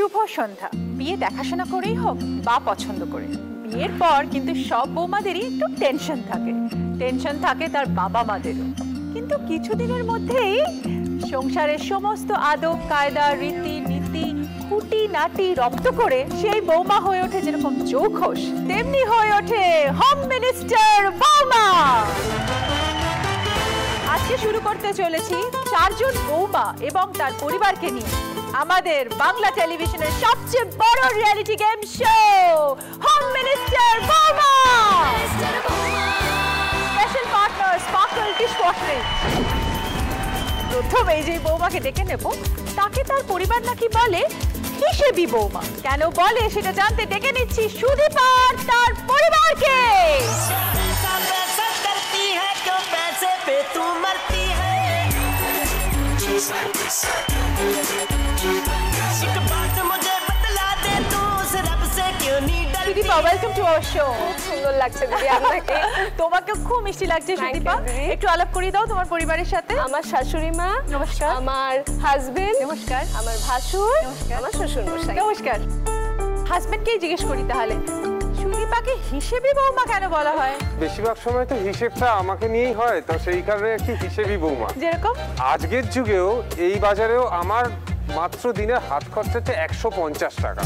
শুভ সন্ধ্যা। বিয়ে দেখাশোনা করেই হোক বা পছন্দ করে, বিয়ের পর কিন্তু সব বৌমাদেরই একটু টেনশন থাকে তার বাবা মাদেরও। কিন্তু কিছুদিনের মধ্যেই সংসারের সমস্ত আদব কায়দা রীতি নীতি খুঁটি নাটি রপ্ত করে সেই বৌমা হয়ে ওঠে যেরকম চৌখস, তেমনি হয়ে ওঠে হোম মিনিস্টার বৌমা। আজকে শুরু করতে চলেছি 4 জন বৌমা এবং তার পরিবারকে নিয়ে আমাদের বাংলা টেলিভিশনের সবচেয়ে বড় reality game show home minister বৌমা। Special partner sparkle dishwashing. প্রথমে যে বৌমাকে ডেকে নেব তাকে তার পরিবার নাকি বলে হিসেবি বৌমা। কেন বলে সেটা জানতে ডেকে নিচ্ছি সুদীপ আর তার পরিবারকে। Sudipa, welcome to our show. সুন্দর লাগছে দিদি আপনাকে। তোমাকে খুব মিষ্টি লাগছে সুদীপা। একটু আলাপ করিয়ে দাও তোমার পরিবারের সাথে। আমার শাশুড়ি মা নমস্কার, আমার হাজবেন্ড নমস্কার, আমার ভাসুর নমস্কার, আমার শ্বশুর মশাই নমস্কার। হাজবেন্ডকেই জিজ্ঞেস করি তাহলে, সুদীপাকে হিসেবি বৌমা কেন বলা হয়? বেশিরভাগ সময় তো হিসেবটা আমাকে নিয়েই হয়, তো সেই কারণে কি হিসেবি বৌমা। যেরকম আজকের যুগেও এই বাজারেও আমার মাত্র দিনের হাত খরচাতে 150 টাকা।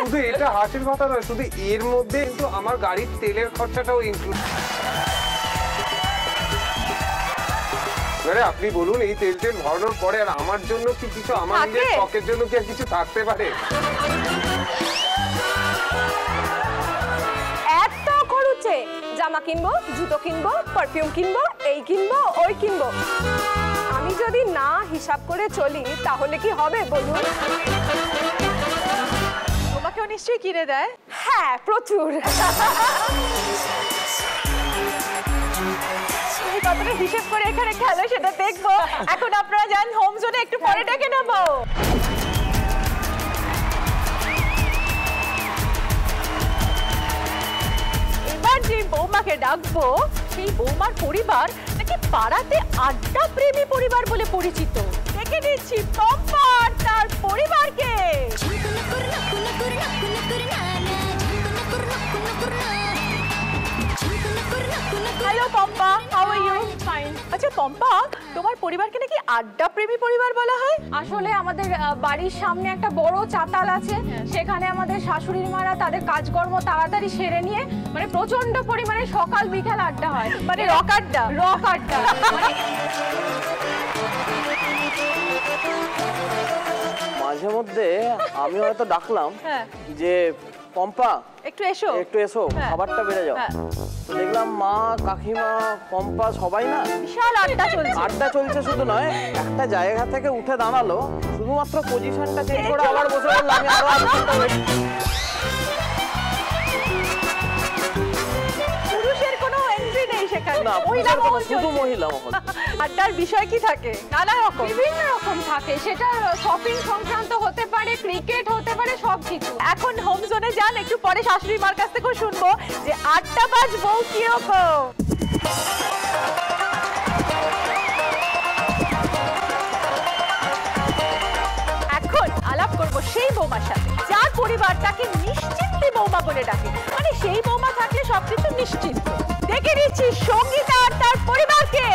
শুধু এটা হাসির কথা নয়, শুধু এর মধ্যে কিন্তু আমার গাড়ির তেলের খরচাটাও ইনক্লুড। আপনি বলুন, এই তেল ভরানোর পরে আর আমার জন্য কি কিছু, আমার নিজের শখের জন্য কি আর কিছু থাকতে পারে? এত খরচে জামা কিনবো, জুতো কিনবো, পারফিউম কিনবো, এই কিনবো, ওই কিনবো। আমি যদি না হিসাব করে চলি তাহলে কি হবে বলুন? তোমাকেও নিশ্চয়ই কিনে দেয়। হ্যাঁ, প্রচুর। কতটা হিসেব করে এখানে খেলো সেটা দেখবো। এখন আপনারা যান হোম জোনে, একটু পরে ডেকে নেবো। এবার যে বৌমাকে ডাকবো সেই বৌমার পরিবার নাকি পাড়াতে আড্ডা প্রেমী পরিবার বলে পরিচিত। ডেকে দিচ্ছি পম্পা আর তার পরিবারকে। Hello Pampa, how are you? Fine. আচ্ছা পম্পা, তোমার পরিবারকে নাকি আড্ডা প্রেমী পরিবার বলা হয়? আসলে আমাদের বাড়ির সামনে একটা বড় চাতাল আছে, সেখানে আমাদের শাশুড়ি মারা তাদের কাজকর্ম তাড়াতাড়ি সেরে নিয়ে মানে প্রচন্ড পরিমাণে সকাল বিকাল আড্ডা হয়, মানে রক আড্ডা। রক আড্ডা। মাঝে মধ্যে আমি হয়তো ডাকলাম যে পম্পা একটু এসো, একটু এসো, খাবারটা বেড়ে যাও। দেখলাম মা, কাকিমা, পম্পা সবাই না বিশাল আড্ডা চলছে। শুধু নয়, একটা জায়গা থেকে উঠে দাঁড়ালো, শুধুমাত্র পজিশনটা চেঞ্জ করে আবার বসে বললাম পুরুষের কোনো এন্ট্রি নেই সেখানে, শুধু মহিলা মহল। আড্ডার বিষয় কি থাকে? নানা রকম, বিভিন্ন রকম থাকে। সেটা শপিং সংক্রান্ত হতে পারে, ক্রিকেট হতে পারে, সবকিছু। এখন হোম জোনে যান, একটু পরে শাশুড়ি মার কাছ থেকেও শুনবো যে আড্ডাবাজ বউ কিরকম। এখন আলাপ করবো সেই বৌমার সাথে যার পরিবার তাকে নিশ্চিন্তে বৌমা বলে ডাকে, মানে সেই বৌমা থাকলে সবকিছু নিশ্চিন্ত। দেখে দিচ্ছি সঙ্গীতা আর তার পরিবারকে।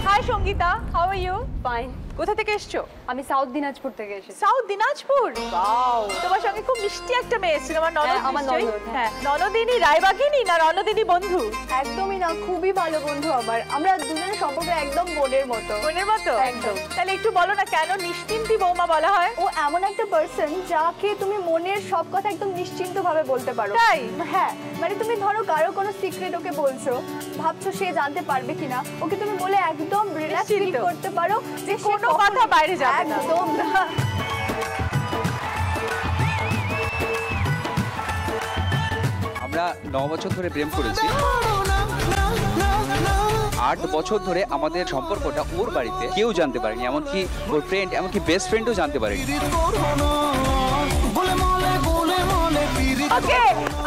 Hi Sangeeta, how are you? Fine. কোথা থেকে এসছো? আমি সাউথ দিনাজপুর থেকে এসেছি। সাউথ দিনাজপুর? ওয়াও, তোমার সঙ্গে খুব মিষ্টি একটা মেয়ে এসেছিল, আমার ননদ। আমার ননদ। হ্যাঁ, ননদিনী রায়বাগিনী না রণদিনী বন্ধু? একদমই না, খুবই ভালো বন্ধু আমার। আমরা দুজনের সম্পর্ক একদম বোনের মতো। বোনের মতো? একদম। তাহলে একটু বলো না কেন নিশ্চিন্তি বৌমা বলা হয়? ও এমন একটা পার্সন যাকে তুমি মনের সব কথা একদম নিশ্চিন্ত ভাবে বলতে পারো। তাই? হ্যাঁ, মানে তুমি ধরো কারো কোনো সিক্রেট ওকে বলছো, ভাবছো সে জানতে পারবে কিনা, ওকে তুমি বলে একদম রিল্যাক্স ফিল করতে পারো যে কোনো কথা বাইরে যাবে না। একদম না। আমরা 9 বছর ধরে প্রেম করেছি। 8 বছর ধরে আমাদের সম্পর্কটা ওর বাড়িতে কেউ জানতে পারেনি, এমনকি ওর ফ্রেন্ড, এমনকি বেস্ট ফ্রেন্ডও জানতে পারেনি। ওকে,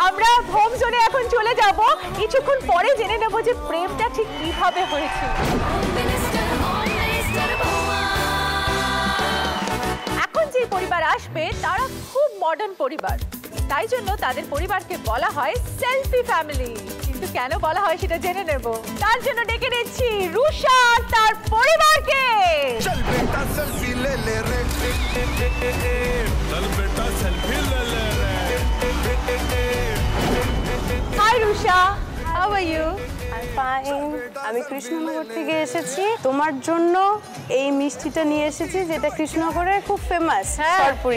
আমরা হোম জোনে এখন চলে যাব। কিছুক্ষণ পরে জেনে নেব যে প্রেমটা ঠিক কিভাবে হয়েছিল। এখন যে পরিবার আসবে তারা খুব মডার্ন পরিবার, তাই জন্য তাদের পরিবারকে বলা হয় সেলফি ফ্যামিলি। কিন্তু কেন বলা হয় সেটা জেনে নেব। তার জন্য ডেকে নিচ্ছি রুষা আর তার পরিবারকে। चल बेटा सेल्फी ले ले रे चल बेटा सेल्फी ले ले रे high Rusha, how are you? আমি কৃষ্ণনগর থেকে এসেছি, তোমার জন্য এই মিষ্টিটা নিয়ে এসেছি যেটা কৃষ্ণনগরে খুব ফেমাস,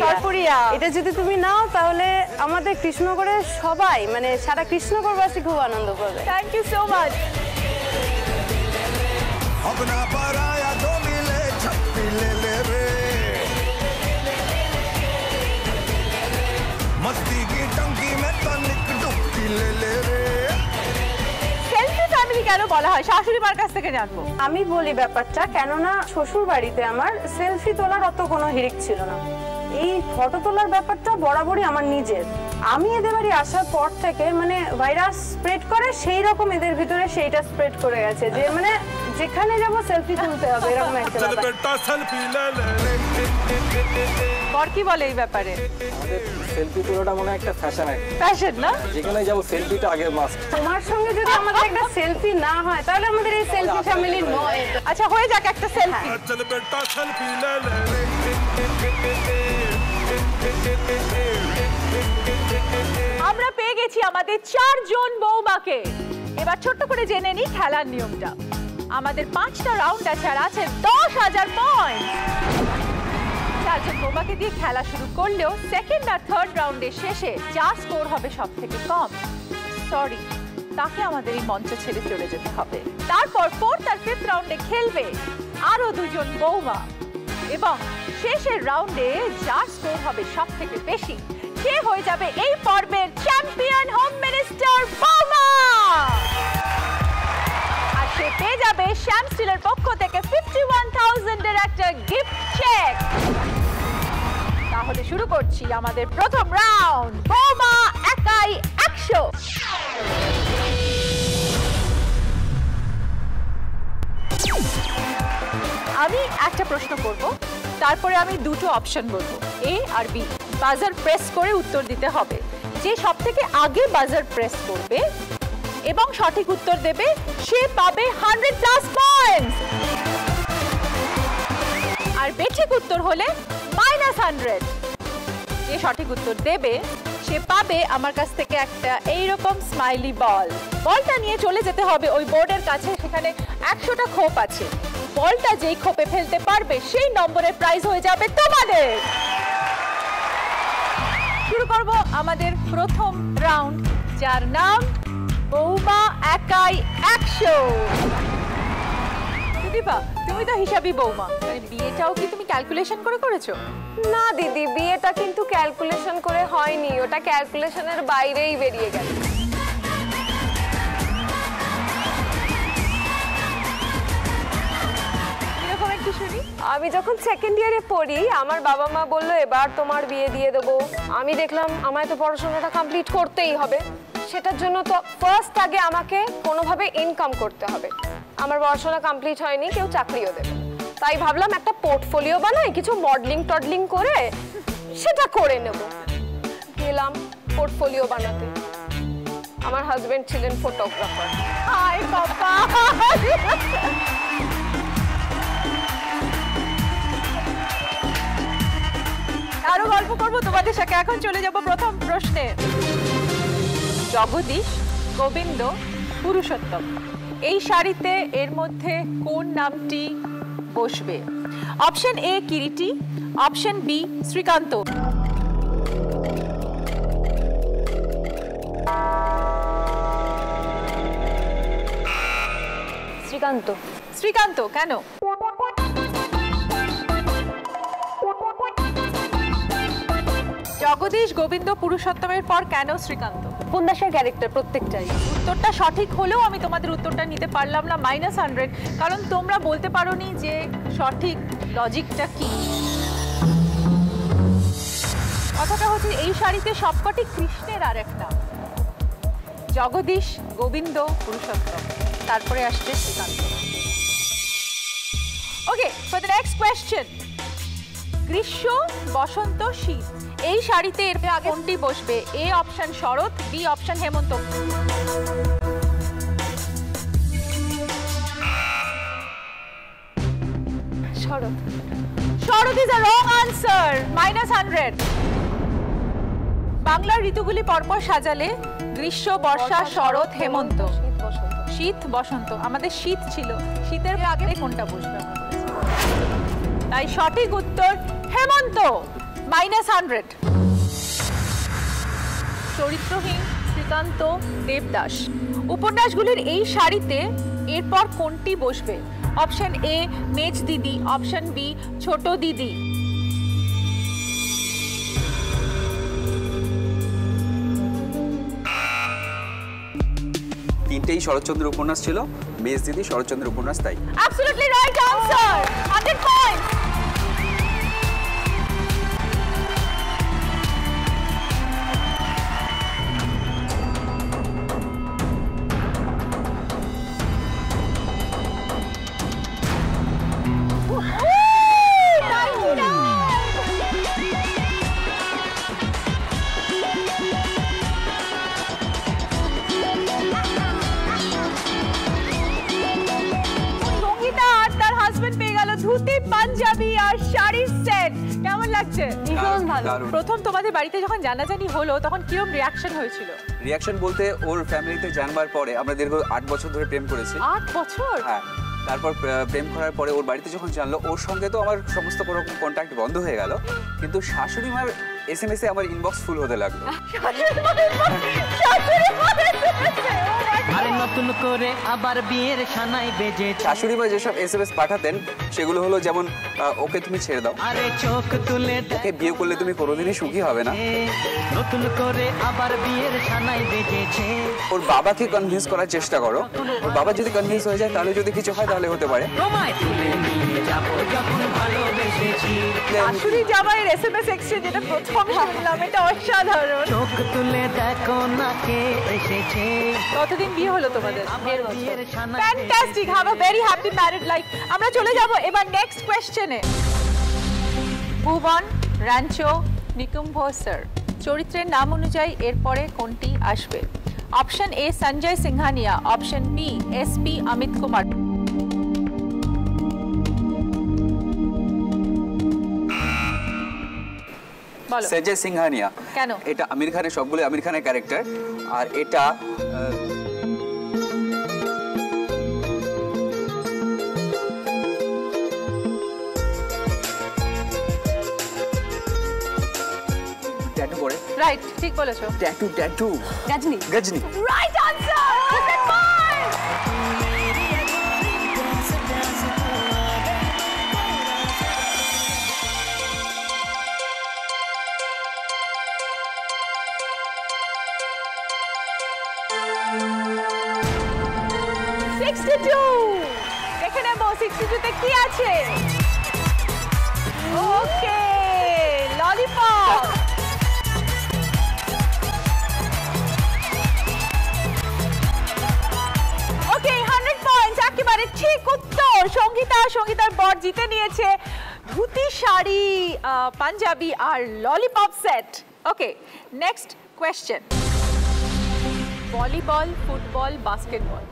সরপুরিয়া। এটা যদি তুমি নাও তাহলে আমাদের কৃষ্ণনগরের সবাই মানে সারা কৃষ্ণনগরবাসী খুব আনন্দ পাবে। Thank you so much. अपना पराया तो मिले छप्पी ले ले रे मस्ती की टंकी में तनिक डुबकी ले ले रे সেলফি ফ্যামিলি কেন বলা হয় শাশুড়ি মার কাছ থেকে জানবো। আমি বলি ব্যাপারটা, কেননা শ্বশুর বাড়িতে আমার সেলফি তোলার অত কোনো হিড়িক ছিল না। এই ফটো তোলার ব্যাপারটা বরাবরই আমার নিজের। আমি এদের বাড়ি আসার পর থেকে মানে ভাইরাস স্প্রেড করে সেই রকম এদের ভিতরে সেইটা স্প্রেড করে গেছে যে মানে যেখানে যাব সেলফি তুলতে হবে এরকম একটা चल ব্যাপার। बेटा सेल्फी ले ले रे বর কি বলে এই ব্যাপারে? সেলফি তোলাটা মনে হয় একটা ফ্যাশন, ফ্যাশন না? যেখানে যাবো সেলফিটা আগে মাস্ট। তোমার সঙ্গে যদি আমাদের একটা সেলফি না হয় তাহলে আমাদের এই সেলফি ফ্যামিলি নয়। আচ্ছা হয়ে যাক একটা সেলফি। चल बेटा सेल्फी ले ले रे আমরা পেয়ে গেছি আমাদের 4 জন বৌমাকে। এবার ছোট্ট করে জেনে নিই খেলার নিয়মটা। আমাদের 5টা রাউন্ড আছে আর আছে 10,000 পয়েন্ট। 4 জন বৌমাকে দিয়ে খেলা শুরু করলেও সেকেন্ড আর থার্ড রাউন্ডের শেষে যার স্কোর হবে সব থেকে কম, সরি, তাকে আমাদের এই মঞ্চ ছেড়ে চলে যেতে হবে। তারপর ফোর্থ আর ফিফথ রাউন্ডে খেলবে আরো 2 জন বৌমা এবং শেষের রাউন্ডে যার স্কোর হবে সব থেকে বেশি সে হয়ে যাবে এই পর্বের চ্যাম্পিয়ন হোম মিনিস্টার বৌমা। আর সে পেয়ে যাবে শ্যাম স্টিলের পক্ষ থেকে 51,000 এর একটা গিফট চেক। তাহলে শুরু করছি আমাদের প্রথম রাউন্ড, বৌমা একাই 100। আমি একটা প্রশ্ন করব, তারপরে আমি দুটো অপশন বলবো, এ আর বি। বাজার প্রেস করে উত্তর দিতে হবে। যে সবথেকে আগে বাজার প্রেস করবে এবং সঠিক উত্তর দেবে সে পাবে 100+ পয়েন্টস। আর বেঠিক উত্তর হলে -100। যে সঠিক উত্তর দেবে সে পাবে আমার কাছ থেকে একটা এইরকম স্মাইলি বল। বলটা নিয়ে চলে যেতে হবে ওই বোর্ডের কাছে, সেখানে 100টা খোপ আছে। বলটা যেই খোপে ফেলতে পারবে সেই নম্বরের প্রাইজ হয়ে যাবে তোমাদের। শুরু করব আমাদের প্রথম রাউন্ড, যার নাম বৌমা একাই 100। দিদিবা, তুমি তো হিসাবি বৌমা, মানে বিয়েটাও কি তুমি ক্যালকুলেশন করে করেছো? না দিদি, বিয়েটা কিন্তু ক্যালকুলেশন করে হয়নি, ওটা ক্যালকুলেশনের বাইরেই বেরিয়ে গেল। এরকম একটু শুনি। আমি যখন সেকেন্ড ইয়ারে পড়ি আমার বাবা মা বললো এবার তোমার বিয়ে দিয়ে দেবো। আমি দেখলাম আমায় তো পড়াশোনাটা কমপ্লিট করতেই হবে, সেটার জন্য তো ফার্স্ট আগে আমাকে কোনোভাবে ইনকাম করতে হবে। আমার পড়াশোনা কমপ্লিট হয়নি, কেউ চাকরিও দেবে, তাই ভাবলাম একটা পোর্টফোলিও বানাই, কিছু মডেলিং টডলিং করে সেটা করে নেব। গেলাম পোর্টফোলিও বানাতে, আমার হাজবেন্ড ছিলেন ফটোগ্রাফার। হাই বাবা, আরো গল্প করবো তোমাদের সাথে। এখন চলে যাব প্রথম প্রশ্নে। জগদীশ, গোবিন্দ, পুরুষোত্তম, এই সারিতে এর মধ্যে কোন নামটি বসবে? Option A Kiriti, option B Srikanta. Srikanta. Srikanta কেন? জগদীশ, গোবিন্দ, পুরুষোত্তমের পর কেন শ্রীকান্ত? উপন্যাসের ক্যারেক্টার প্রত্যেকটাই। উত্তরটা সঠিক হলেও আমি তোমাদের উত্তরটা নিতে পারলাম না, -100, কারণ তোমরা বলতে পারোনি যে সঠিক লজিকটা কি। কথাটা হচ্ছে এই শাড়িতে সবকটি কৃষ্ণের আর এক নাম, জগদীশ, গোবিন্দ, পুরুষোত্তম, তারপরে আসছে Srikanta. Okay, for the next question, গ্রীষ্ম, বসন্ত, শীত, এই শাড়িতে এর আগে কোনটি বসবে? এ অপশন শরৎ, বি অপশন হেমন্ত। শরৎ। শরৎ ইজ আ রং আনসার, -100। বাংলার ঋতুগুলি পরপর সাজালে গ্রীষ্ম, বর্ষা, শরৎ, হেমন্ত, শীত, বসন্ত। শীত, বসন্ত। আমাদের শীত ছিল, শীতের আগে কোনটা বসবে আমরা বলেছি। তাই সঠিক উত্তর হেমন্ত, -100। চরিত্রহীন, শ্রীকান্ত, দেবদাস, উপন্যাসগুলির এই শাড়িতে এরপর কোনটি বসবে? অপশন এ মেজ দিদি, অপশন বি ছোট দিদি। তিনটেই শরৎচন্দ্রের উপন্যাস ছিল, মেজ দিদি শরৎচন্দ্রের উপন্যাস, তাই Absolutely right answer, 100 points. Dhoti, panjabi আর শাড়ির সেট। কেমন লাগছে? ভীষণ ভালো। প্রথম তোমাদের বাড়িতে যখন জানাজানি হলো তখন কিরকম রিয়াকশন হয়েছিল? রিয়াকশন বলতে ওর ফ্যামিলিতে জানবার পরে আমরা দীর্ঘ 8 বছর ধরে প্রেম করেছি। 8 বছর? হ্যাঁ, তারপর প্রেম করার পরে ওর বাড়িতে যখন জানলো, ওর সঙ্গে তো আমার সমস্ত কোনো কন্ট্যাক্ট বন্ধ হয়ে গেল, কিন্তু শাশুড়ি মার এসএমএস এ আমার ইনবক্স ফুল হতে লাগলো। আরে নতুন করে আবার বিয়ের সানাই বেজে, শাশুড়ি মা যেসব এসএমএস পাঠাতেন সেগুলো হলো যেমন, ওকে তুমি ছেড়ে দাও, আরে চোখ তুলে ওকে বিয়ে করলে তুমি কোনোদিনই সুখী হবে না, নতুন করে আবার বিয়ের সানাই বেজেছে। ওর বাবাকে কনভিন্স করার চেষ্টা করো, ওর বাবা যদি কনভিন্স হয়ে যায় তাহলে যদি কিছু হয় তাহলে হতে পারে। তোমায় তুলে নিয়ে যাবো যখন ভালোবেসেছি। শাশুড়ি জামাইয়ের এসএমএস এক্সচেঞ্জ, এটা প্রথম শুনলাম, এটা অসাধারণ। চোখ তুলে দেখো না কে এসেছে। কতদিন বিয়ে হলো তোমাদের? বিয়ের সানাই fantastic, have a very happy married life. আমরা চলে যাব এবার নেক্সট কোয়েশ্চেনে। ভুবন, রাঞ্চো, নিকুম্ভ স্যার, চরিত্রের নাম অনুযায়ী এরপরে কোনটি আসবে? Option A Sanjay Singhania, option B SP Amit Kumar. বলো। সঞ্জয় সিংহানিয়া। কেন? এটা আমির খানের, সবগুলো আমির খানের ক্যারেক্টার, আর এটা ট্যাটু করে। রাইট, ঠিক বলেছো। Tattoo Ghajini. Ghajini. Right answer, 100 point. দেখে নেবো 62 তে কি আছে। ওকে, ললিপপ। ওকে, 100 পয়েন্টস, একেবারে ঠিক উত্তর। সঙ্গীতার বর জিতে নিয়েছে ধুতি, শাড়ি, পাঞ্জাবি আর lollipop set. Okay, next question. Volleyball, football, basketball,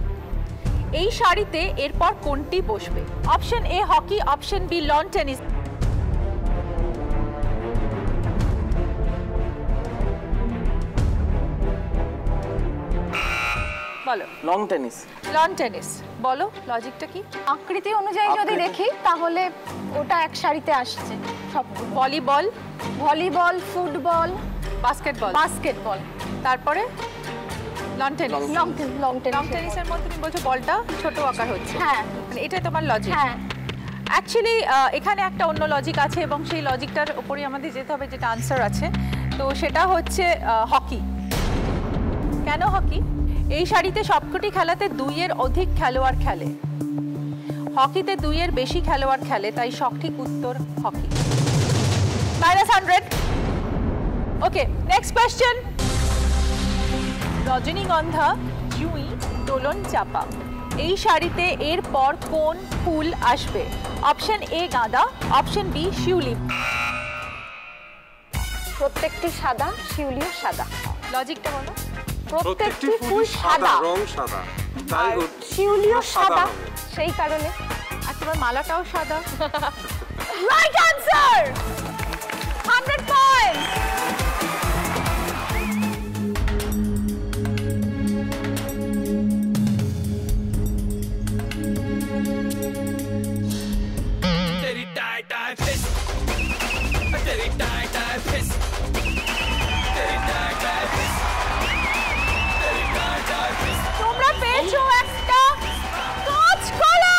এই শাড়িতে এরপর কোনটি বসবে? Option A hockey, option B lawn tennis. বলো। Long tennis. লন টেনিস, বলো লজিকটা কি? আকৃতি অনুযায়ী যদি দেখি তাহলে ওটা এক শাড়িতে আসছে সবগুলো। Volleyball, volleyball, football, basketball, basketball, তারপরে lawn tennis. Long long tennis. টেনিসের মধ্যে তুমি বলছো বলটা ছোট আকার হচ্ছে। হ্যাঁ, মানে এটাই তোমার লজিক। হ্যাঁ। অ্যাকচুয়ালি এখানে একটা অন্য লজিক আছে এবং সেই লজিকটার উপরেই আমাদের যেতে হবে, যেটা আনসার আছে। তো সেটা হচ্ছে হকি। কেন হকি? এই শাড়িতে সবকটি খেলাতে 2-এর অধিক খেলোয়াড় খেলে, হকিতে 2-এর বেশি খেলোয়াড় খেলে, তাই সঠিক উত্তর হকি। -100। ওকে, নেক্সট কোয়েশ্চেন। রজনীগন্ধা, জুঁই, দোলন চাপা, এই শাড়িতে এর পর কোন ফুল আসবে? অপশন এ গাঁদা, অপশন বি শিউলি। প্রত্যেকটি সাদা, শিউলিও সাদা। লজিকটা বলো। প্রত্যেকটি ফুল সাদা, রং সাদা, তাই আর শিউলিও সাদা, হবে। সেই কারণে। আর তোমার মালাটাও সাদা। Right answer, 100 points. तेरी टाई टाई फिस तेरी टाई टाई फिस तेरी टाई टाई फिस तेरी टाई टाई फिस তোমরা পেয়েছো একটা কাঁচকলা।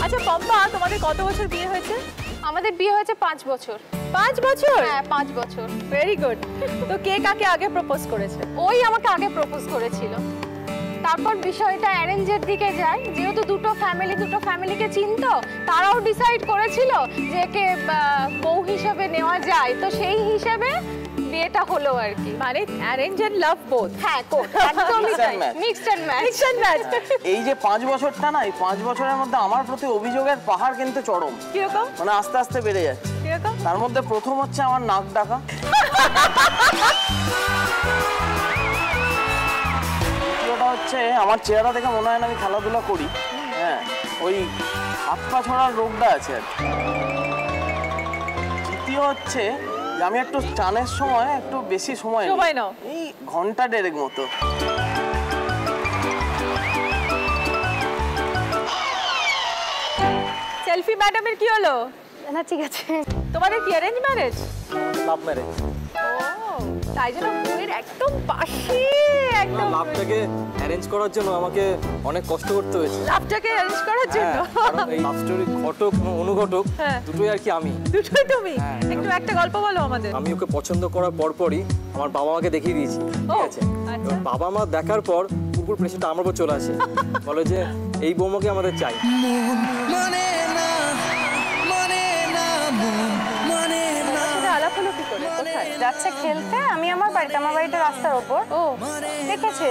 আচ্ছা পম্পা, তোমাদের কত বছর বিয়ে হয়েছে? আমাদের বিয়ে হয়েছে 5 বছর। 5 বছর? হ্যাঁ 5 বছর। Very good. তো কে কাকে আগে প্রপোজ করেছে? ওই আমাকে আগে প্রপোজ করেছিল। তারপর বিষয়টা অ্যারেঞ্জের দিকে যায়, যেহেতু দুটো ফ্যামিলিকে চিনতো, তারাও ডিসাইড করেছিল যে একে বউ হিসেবে নেওয়া যায়, তো সেই হিসেবে বিয়েটা হলো আর কি। মানে অ্যারেঞ্জ এন্ড লাভ বোথ। হ্যাঁ একদমই Mix and তাই, match. Mixed and match. এই যে 5 বছরটা না, এই 5 বছরের মধ্যে আমার প্রতি অভিযোগের পাহাড় কিন্তু চরম, কিরকম মানে আস্তে আস্তে বেড়ে যাচ্ছে। কিরকম? তার মধ্যে প্রথম হচ্ছে আমার নাক ডাকা। দ্বিতীয়টা হচ্ছে আমার চেহারা দেখে মনে হয় না আমি খেলাধুলা করি। হ্যাঁ, ওই হাত পা ছড়ার রোগটা আছে আর কি। তৃতীয় হচ্ছে যে আমি একটু চানের সময় একটু বেশি সময় সময় নাও। এই ঘন্টা দেড়েক মতো। সেলফি ম্যাডামের কি হলো? না ঠিক আছে। তোমাদের কি অ্যারেঞ্জ ম্যারেজ? Love marriage. তাই জন্য বউয়ের একদম পাশে, একদম লাভটাকে অ্যারেঞ্জ করার জন্য আমাকে অনেক কষ্ট করতে হয়েছে। লাভটাকে অ্যারেঞ্জ করার জন্য। কারণ এই লাভ স্টোরি ঘটক অনুঘটক হ্যাঁ। দুটোই আর কি আমি। দুটোই তুমি? হ্যাঁ। একটু একটা গল্প বলো আমাদের। আমি ওকে পছন্দ করার পরপরই আমার বাবা মাকে দেখিয়ে দিয়েছি, ঠিক আছে? আচ্ছা। এবার বাবা মা দেখার পর পুরো প্রেশারটা আমার উপর চলে আসে, বলে যে এই বৌমাকে আমাদের চাই। সেটা আলাপ হলো কি করে? কোথায়? যাচ্ছে খেলতে, আমি আমার বাড়িটা রাস্তার ওপর। ও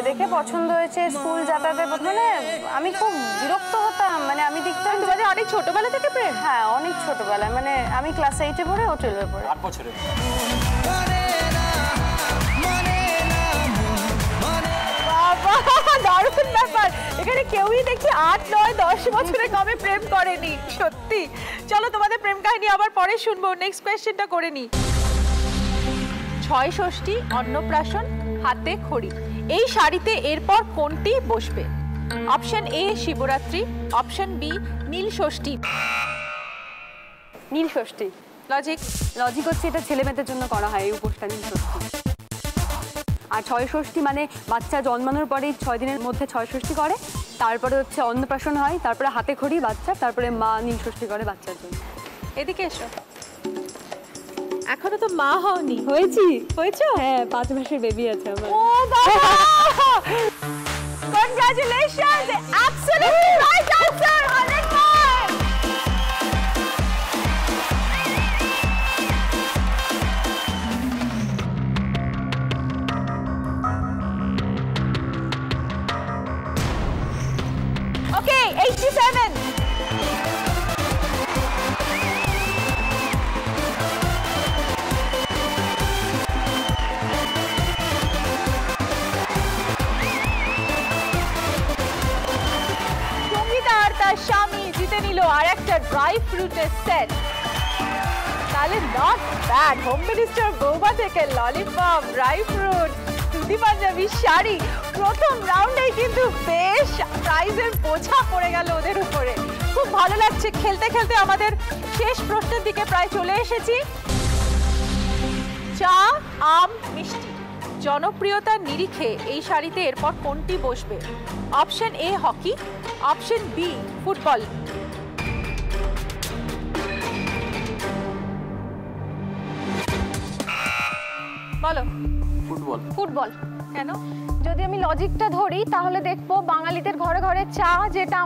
দেখে পছন্দ হয়েছে। স্কুল যাতায়াতের মানে আমি খুব বিরক্ত হতাম, মানে আমি দেখতাম তোমাদের অনেক ছোটবেলা থেকে প্রেম? হ্যাঁ অনেক ছোটবেলায়, মানে আমি ক্লাস 8-এ পড়ে, ও 12-এ পড়ে। 8 বছরে। বাবা দারুণ ব্যাপার। এখানে কেউই দেখি 8, 9, 10 বছরে কবে প্রেম করেনি। সত্যি। চলো তোমাদের প্রেম কাহিনী আবার পরে শুনবো। নেক্সট কোয়েশ্চেনটা করে নি। 6 ষষ্ঠী, অন্নপ্রাশন, হাতে খড়ি, এই শাড়িতে এরপর কোনটি বসবে? Option A Shivratri, option B Neel Shashthi. Neel Shashthi. Logic হচ্ছে এটা ছেলে মেয়েদের জন্য করা হয় এই উপোসটা, নীল ষষ্ঠী। আর 6 ষষ্ঠী মানে বাচ্চা জন্মানোর পরেই 6 দিনের মধ্যে 6 ষষ্ঠী করে, তারপরে হচ্ছে অন্নপ্রাশন হয়, তারপরে হাতে খড়ি বাচ্চা, তারপরে মা নীল ষষ্ঠী করে বাচ্চার জন্য। এদিকে এসো। এখনো তো মা হওনি। হয়েছো? হ্যাঁ 5 মাসের বেবি আছে আমার। ও বাবা! Congratulations! Absolutely right answer! 100 points! Okay, 87. তার স্বামী জিতে নিল আর একটা ড্রাই ফ্রুটের সেট। তাহলে নট ব্যাড। হোম মিনিস্টার বৌমা থেকে ললিপপ, ড্রাই ফ্রুট, সুতি পাঞ্জাবি, শাড়ি, প্রথম রাউন্ডেই কিন্তু বেশ প্রাইজের বোঝা পড়ে গেল ওদের উপরে। খুব ভালো লাগছে। খেলতে খেলতে আমাদের শেষ প্রশ্নের দিকে প্রায় চলে এসেছি। চা, আম, মিষ্টি, জনপ্রিয়তার নিরিখে এই শাড়িতে এরপর কোনটি বসবে? Option A hockey, option B football. বলো। ফুটবল। ফুটবল। কেন? যদি আমি লজিকটা ধরি তাহলে দেখবো বাঙালিদের ঘরে ঘরে চা, যেটা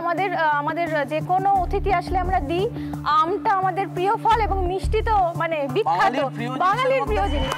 আমাদের যে কোনো অতিথি আসলে আমরা দিই। আমটা আমাদের প্রিয় ফল এবং মিষ্টি তো মানে বিখ্যাত, বাঙালির প্রিয় জিনিস।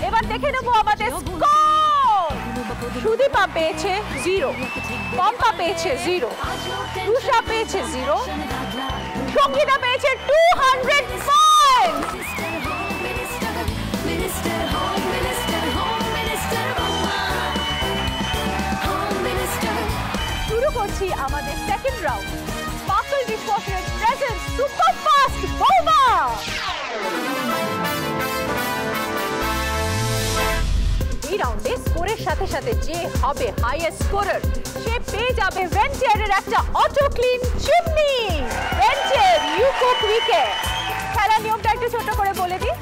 এবার দেখে নেবো আমাদের স্কোর। সুদীপা পেয়েছে 0, পম্পা পেয়েছে 0, রুষা পেয়েছে 0, সঙ্গীতা পেয়েছে 200 পয়েন্ট। শুরু করছি আমাদের second round. Sparkle dishwasher present super fast বৌমা। এই রাউন্ডে স্কোরের সাথে সাথে যে হবে হাইয়েস্ট স্কোরার সে পেয়ে যাবে ভেন্টিয়ারের একটা অটো ক্লিন চিমনি। ভেন্টিয়ার ইউকো কুইকে। খেলার নিয়মটা একটু ছোট করে বলে দিই।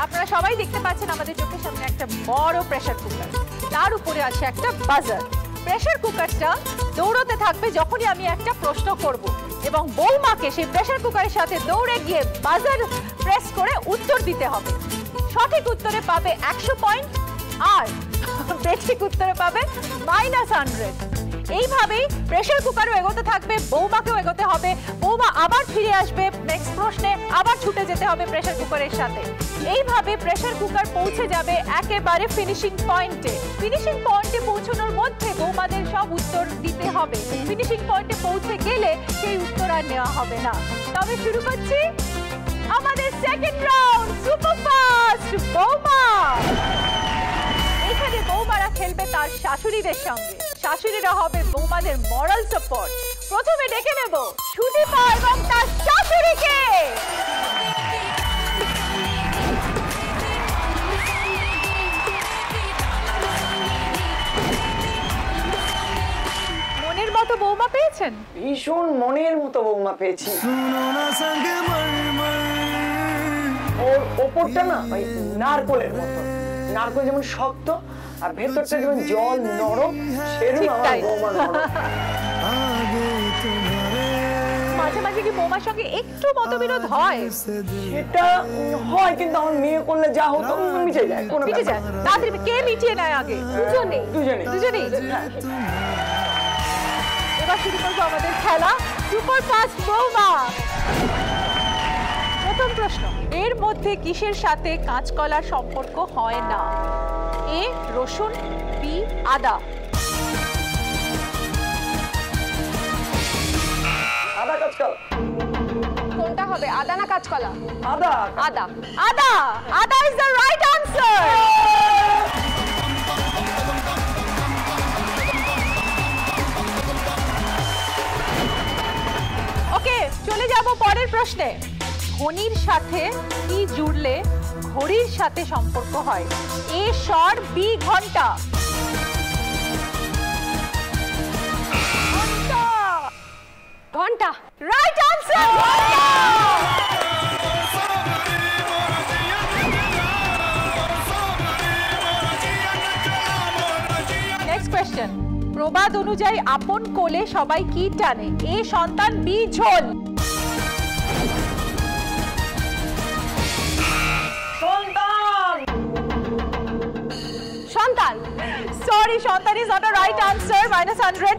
আপনারা সবাই দেখতে পাচ্ছেন আমাদের চোখের সামনে একটা বড় প্রেসার কুকার, তার উপরে আছে একটা বাজার। প্রেসার কুকারটা দৌড়তে থাকবে যখনই আমি একটা প্রশ্ন করব, এবং বৌমাকে সেই প্রেসার কুকারের সাথে দৌড়ে গিয়ে বাজার প্রেস করে উত্তর দিতে হবে। সঠিক উত্তরে পাবে 100 পয়েন্ট, আর বেঠিক উত্তরে পাবে -100। এইভাবেই প্রেসার কুকারও এগোতে থাকবে, বৌমাকেও এগোতে হবে। বৌমা আবার ফিরে আসবে নেক্সট প্রশ্নে, আবার ছুটে যেতে হবে প্রেসার কুকারের সাথে। এইভাবে প্রেসার কুকার পৌঁছে যাবে একেবারে ফিনিশিং পয়েন্টে। ফিনিশিং পয়েন্টে পৌঁছানোর মধ্যে বৌমাদের সব উত্তর দিতে হবে। ফিনিশিং পয়েন্টে পৌঁছে গেলে সেই উত্তর আর নেওয়া হবে না। তবে শুরু করছি আমাদের সেকেন্ড রাউন্ড, সুপার ফাস্ট বৌমা। এখানে বৌমারা খেলবে তার শাশুড়িদের সঙ্গে। শাশুড়িরা হবে বৌমাদের মরাল সাপোর্ট। প্রথমে ডেকে নেব সুদীপা এবং তার শাশুড়িকে। মনের মতো বৌমা পেয়েছেন? ভীষণ মনের মতো বৌমা পেয়েছি। ওর ওপরটা না ওই নারকোলের মতো, নারকোল যেমন শক্ত আর ভেতরটা যেমন জল নরম, সেরকম আমার বৌমা নরম। মাঝে মাঝে কি বৌমার সঙ্গে একটু মতবিরোধ হয়? সেটা হয়, কিন্তু আমার মেয়ে করলে যা হতো মিটে যায়। কোনো মিটে যায়? তাদের কে মিটিয়ে নেয় আগে? দুজনেই। এবার শুরু করবো আমাদের খেলা সুপার ফাস্ট বৌমা। প্রথম প্রশ্ন, এর মধ্যে কিসের সাথে কাঁচকলার সম্পর্ক হয় না? এ রসুন, বি আদা। আদা কাঁচকলা। কোনটা হবে, আদা না কাঁচকলা? আদা। আদা। আদা। আদা ইজ দ্য রাইট আনসার। ওকে, চলে যাব পরের প্রশ্নে। ঘড়ির সাথে কি জুড়লে ঘড়ির সাথে সম্পর্ক হয়? এ স্বর, বি ঘন্টা। ঘন্টা। Right answer. নেক্সট কোয়েশ্চেন, প্রবাদ অনুযায়ী আপন কোলে সবাই কি টানে? এ সন্তান, বি ঝোল। সন্তান। সরি, সন্তান is not a right answer, -100।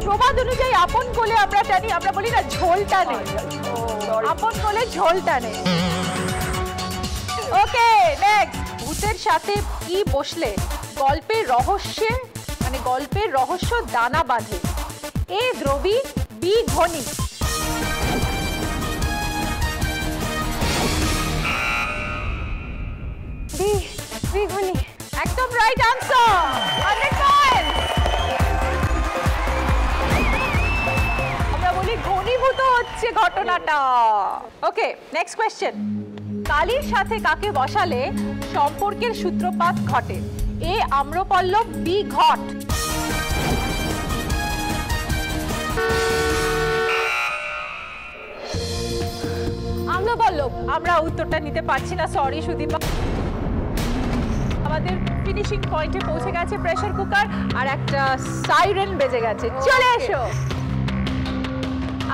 প্রবাদ অনুযায়ী আপন কোলে আমরা টানি, আমরা বলি না ঝোল টানে। আপন কোলে ঝোল টানে। ওকে, নেক্সট, ভূতের সাথে কি বসলে গল্পের রহস্য দানা বাঁধে? এ দ্রবী, বি ধ্বনি। বি ধ্বনি। একদম রাইট আনসার, 100 পয়েন্ট। আমরা বলি ঘনীভূত হচ্ছে ঘটনাটা। ওকে, নেক্সট কোয়েশ্চেন, কালীর সাথে কাকে বসালে সম্পর্কের সূত্রপাত ঘটে? এ আম্রপল্লব, বি ঘট। আম্রপল্লব। আমরা উত্তরটা নিতে পারছি না, সরি সুদীপা। আমাদের ফিনিশিং পয়েন্টে পৌঁছে গেছে প্রেসার কুকার, আর একটা সাইরেন বেজে গেছে। চলে এসো।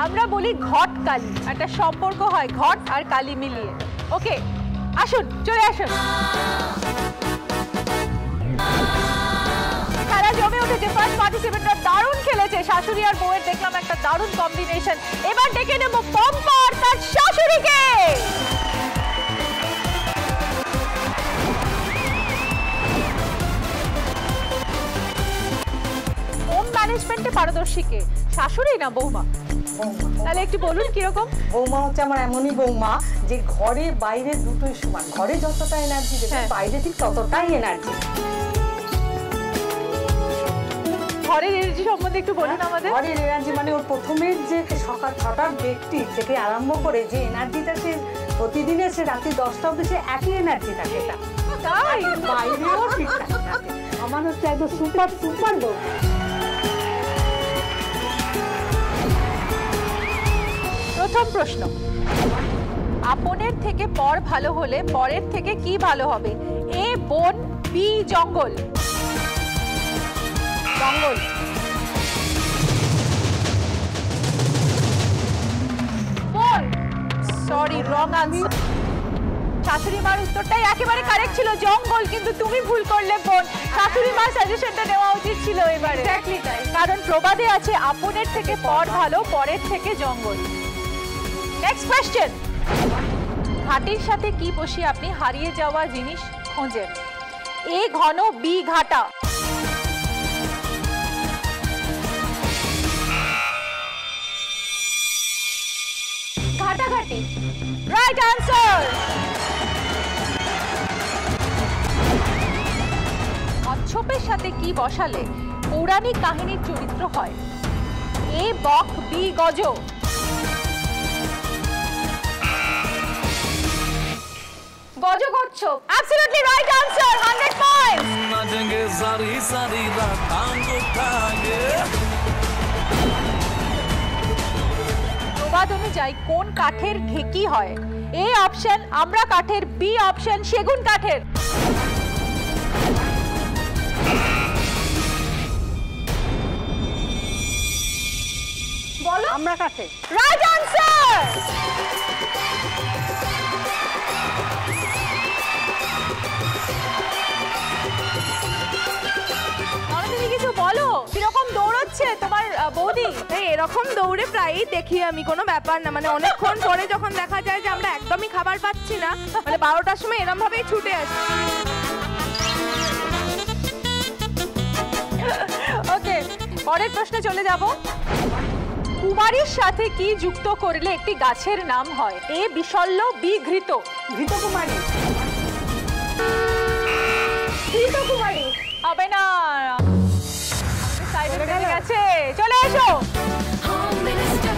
আমরা বলি ঘট কালী, একটা সম্পর্ক হয় ঘট আর কালী মিলিয়ে। ওকে, আসুন, চলে আসুন। খেলা জমে উঠেছে, ফার্স্ট পার্টিসিপেন্টরা দারুণ খেলেছে। শাশুড়ি আর বউয়ের দেখলাম একটা দারুণ কম্বিনেশন। এবার ডেকে নেব পম্পার তার শাশুড়িকে। হোম ম্যানেজমেন্টে পারদর্শী কে, শাশুড়ি না বৌমা? তাহলে একটু বলুন কিরকম? বৌমা হচ্ছে আমার এমনই বৌমা যে ঘরে বাইরে দুটোই সমান। ঘরে যতটা এনার্জি দেবে বাইরে ঠিক ততটাই এনার্জি। ঘরের এনার্জি সম্বন্ধে একটু বলুন আমাদের। ঘরের এনার্জি মানে ওর প্রথমের যে সকাল 6টার ব্যক্তি থেকে আরম্ভ করে যে এনার্জিটা সে প্রতিদিনের সে রাত্রি 10টা অবধি সে একই এনার্জি থাকে। এটা তাই বাইরেও ঠিকঠাক থাকে। আমার হচ্ছে একদম সুপার সুপার বউ। প্রথম প্রশ্ন, আপনের থেকে পর ভালো হলে পরের থেকে কি ভালো হবে? এ বন, বি জঙ্গল। জঙ্গল। বন। Sorry, wrong answer. শাশুড়ি মার উত্তরটাই একেবারে কারেক্ট ছিল, জঙ্গল, কিন্তু তুমি ভুল করলে বোন। শাশুড়ি মার সাজেশনটা নেওয়া উচিত ছিল এবারে। এক্স্যাক্টলি তাই, কারণ প্রবাদে আছে আপনের থেকে পর ভালো, পরের থেকে জঙ্গল। নেক্সট কোয়েশ্চেন, ঘাটির সাথে কি বসিয়ে আপনি হারিয়ে যাওয়া জিনিস খোঁজেন? এ ঘন, বি ঘাটা। ঘাটাঘাটি। Right answer. কচ্ছপের সাথে কি বসালে পৌরাণিক কাহিনীর চরিত্র হয়? এ বক, বি গজ। গজ কচ্ছপ। Absolutely right answer, 100 points. नाचेंगे सारी सारी रात टांग उठाएंगे। প্রবাদ অনুযায়ী কোন কাঠের ঢেকি হয়? এ অপশন আমরা কাঠের, বি অপশন সেগুন কাঠের। বলো। আমরা কাঠের। Right answer. কিছু বলো, কিরকম দৌড়চ্ছে তোমার বৌদি? এরকম দৌড়ে প্রায়ই দেখি আমি, কোনো ব্যাপার না। মানে অনেকক্ষণ পরে যখন দেখা যায় যে আমরা একদমই খাবার পাচ্ছি না, মানে 12টার সময় এরকম ভাবেই ছুটে আসি। ওকে, পরের প্রশ্নে চলে যাব। কুমারীর সাথে কি যুক্ত করলে একটি গাছের নাম হয়? এ বিশল্য, বি ঘৃত। ঘৃত কুমারী। ঘৃত কুমারী হবে না, সাইডে চলে গেছে। চলে এসো। Home Minister,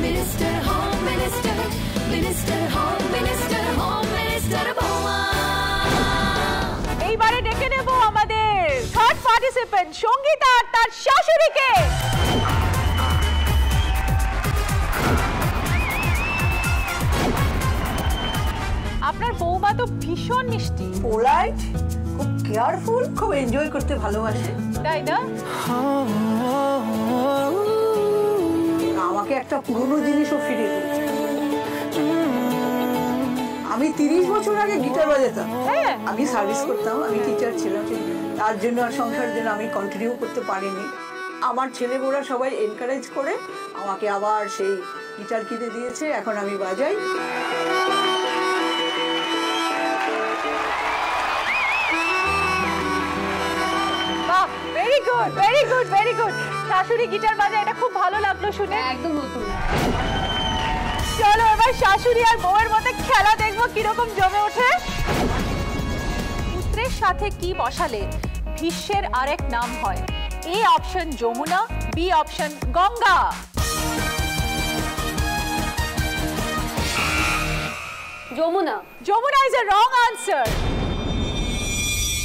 Minister, Home Minister, Minister, Home Minister, Home Minister বৌমা। এইবারে ডেকে নেব আমাদের থার্ড পার্টিসিপেন্ট সঙ্গীতা আর তার শাশুড়িকে। আপনার বৌমা তো ভীষণ মিষ্টি, পোলাইট, খুব কেয়ারফুল, খুব এনজয় করতে ভালোবাসে, তাই না? আমাকে একটা পুরনো জিনিসও ফিরিয়ে দিয়েছে। আমি 30 বছর আগে গিটার বাজাতাম, আমি সার্ভিস করতাম, আমি টিচার ছিলাম, তার জন্য আর সংসারের জন্য আমি কন্টিনিউ করতে পারিনি। আমার ছেলেমেয়েরা সবাই এনকারেজ করে আমাকে আবার সেই গিটার কিনে দিয়েছে, এখন আমি বাজাই। বাহ, very good, very good, very good. শাশুড়ি গিটার বাজায়, এটা খুব ভালো লাগলো শুনে। একদম নতুন। চলো এবার শাশুড়ি আর বউয়ের মধ্যে খেলা দেখবো কিরকম জমে ওঠে। পুত্রের সাথে কি বসালে ভীষ্মের আরেক নাম হয়? A option Yamuna, B option Ganga. Yamuna. Yamuna is a wrong answer.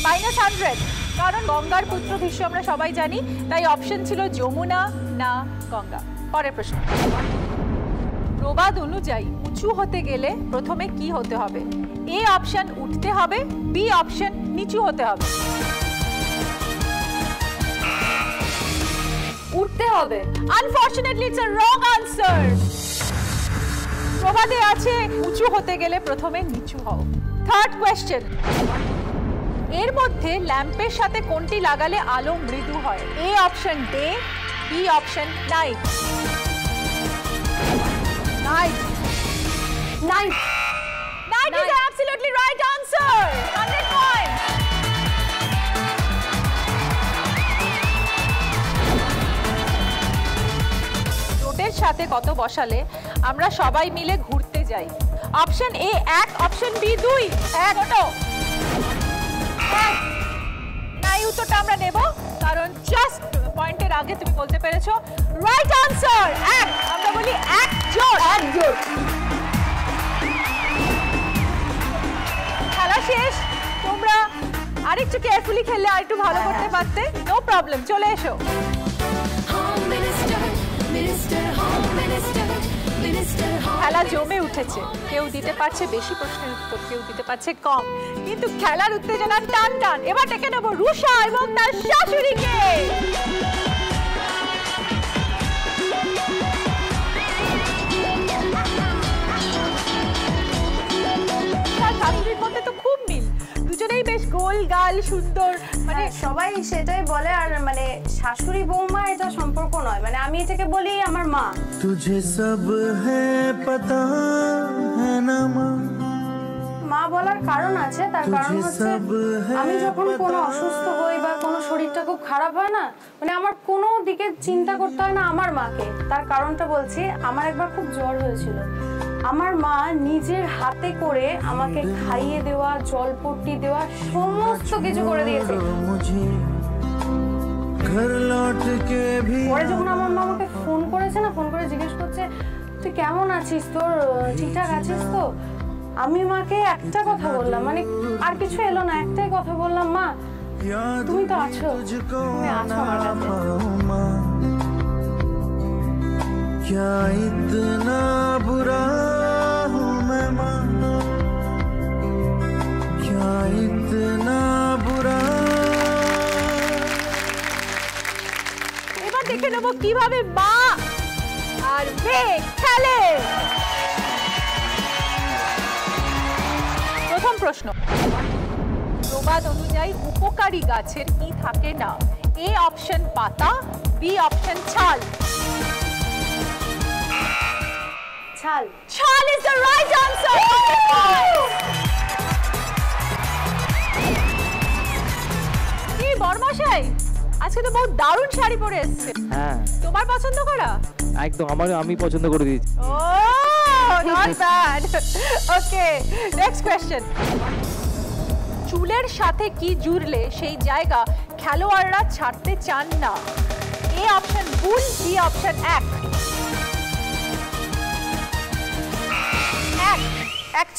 -100, কারণ গঙ্গার পুত্র ভীষ্ম আমরা সবাই জানি, তাই অপশন ছিল যমুনা না গঙ্গা। পরের প্রশ্ন, প্রবাদ অনুযায়ী উঁচু হতে গেলে প্রথমে কি হতে হবে? এ অপশন উঠতে হবে, বি অপশন নিচু হতে হবে। উঠতে হবে। Unfortunately it's a wrong answer. প্রবাদে আছে উঁচু হতে গেলে প্রথমে নিচু হও। থার্ড কোয়েশ্চেন, এর মধ্যে ল্যাম্পের সাথে কোনটি লাগালে আলো মৃদু হয়? A option day, B option night. Night. Night. Night is absolutely right answer. 100 points. রোডের সাথে কত বসালে আমরা সবাই মিলে ঘুরতে যাই? Option A 1, option B 2। 1 auto. নাই উত্তরটা আমরা নেব, কারণ জাস্ট পয়েন্টের আগে তুমি বলতে পেরেছো। Right answer 1। আমরা বলি 1 জোট। 1 জোট। খেলা শেষ। তোমরা আরেকটু কেয়ারফুলি খেললে আর একটু ভালো করতে পারতে। নো প্রবলেম, চলে এসো। খেলা জমে উঠেছে। কেউ দিতে পারছে বেশি প্রশ্নের উত্তর, কেউ দিতে পারছে কম, কিন্তু খেলার উত্তেজনা টান টান। এবার ডেকে নেব রুষা এবং তার শাশুড়িকে। শাশুড়ির মধ্যে তো খুব মিল, দুজনেই বেশ গোল গাল সুন্দর, মানে সবাই সেটাই বলে। আর মানে শাশুড়ি বৌমা এটা সম্পর্ক নয়, মানে আমি এটাকে বলি আমার মা। তুঝে সব হ্যায় পাতা হ্যায় না মা। মা বলার কারণ আছে, তার কারণ হচ্ছে আমি যখন কোনো অসুস্থ হই বা কোনো শরীরটা খুব খারাপ হয় না, মানে আমার কোনো দিকে চিন্তা করতে হয় না আমার মাকে। তার কারণটা বলছি, আমার একবার খুব জ্বর হয়েছিল, আমার মা নিজের হাতে করে আমাকে খাইয়ে দেওয়া, জলপট্টি দেওয়া, সমস্ত কিছু করে দিয়েছে। পরে যখন আমার মা আমাকে ফোন করেছে না, ফোন করে জিজ্ঞেস করছে তুই কেমন আছিস, তোর ঠিকঠাক আছিস তো? আমি মাকে একটা কথা বললাম, মানে আর কিছু এলো না, একটাই কথা বললাম, মা তুমি তো আছো, তুমি আছো আমার কাছে। क्या इतना बुरा हूँ मैं माँ, क्या इतना बुरा। এবার দেখে নেব কিভাবে মা আর মেয়ে খেলে। প্রথম প্রশ্ন, প্রবাদ অনুযায়ী উপকারী গাছের কি থাকে না? এ অপশন পাতা, বি অপশন ছাল। ছাল। ছাল ইজ দ্য রাইট আনসার। এই বড়মশাই আজকে তো বহুত দারুণ শাড়ি পরে এসেছে। হ্যাঁ, তোমার পছন্দ করা? একদম আমি পছন্দ করে দিয়েছি। Oh not bad. Okay, next question, চুলের সাথে কি জুড়লে সেই জায়গা খেলোয়াড়রা ছাড়তে চান না? এ অপশন ভুল, বি অপশন এক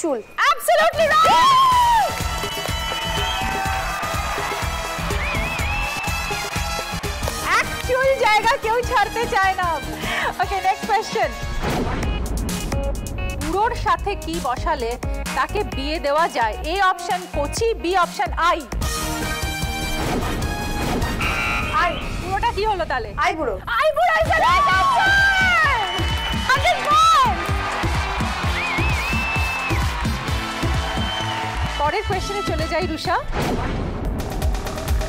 চুল। Absolutely right. এক চুল জায়গা কেউ ছাড়তে চায় না। ওকে, নেক্সট কোশ্চেন, বুড়োর সাথে কি বসালে তাকে বিয়ে দেওয়া যায়? এ অপশন কচি, বি অপশন আই। আই বুড়োটা কি হলো তাহলে? আই বুড়ো। আই বুড়ো is the right answer. 100 points. পরের কোশ্চেনে চলে যাই রুষা।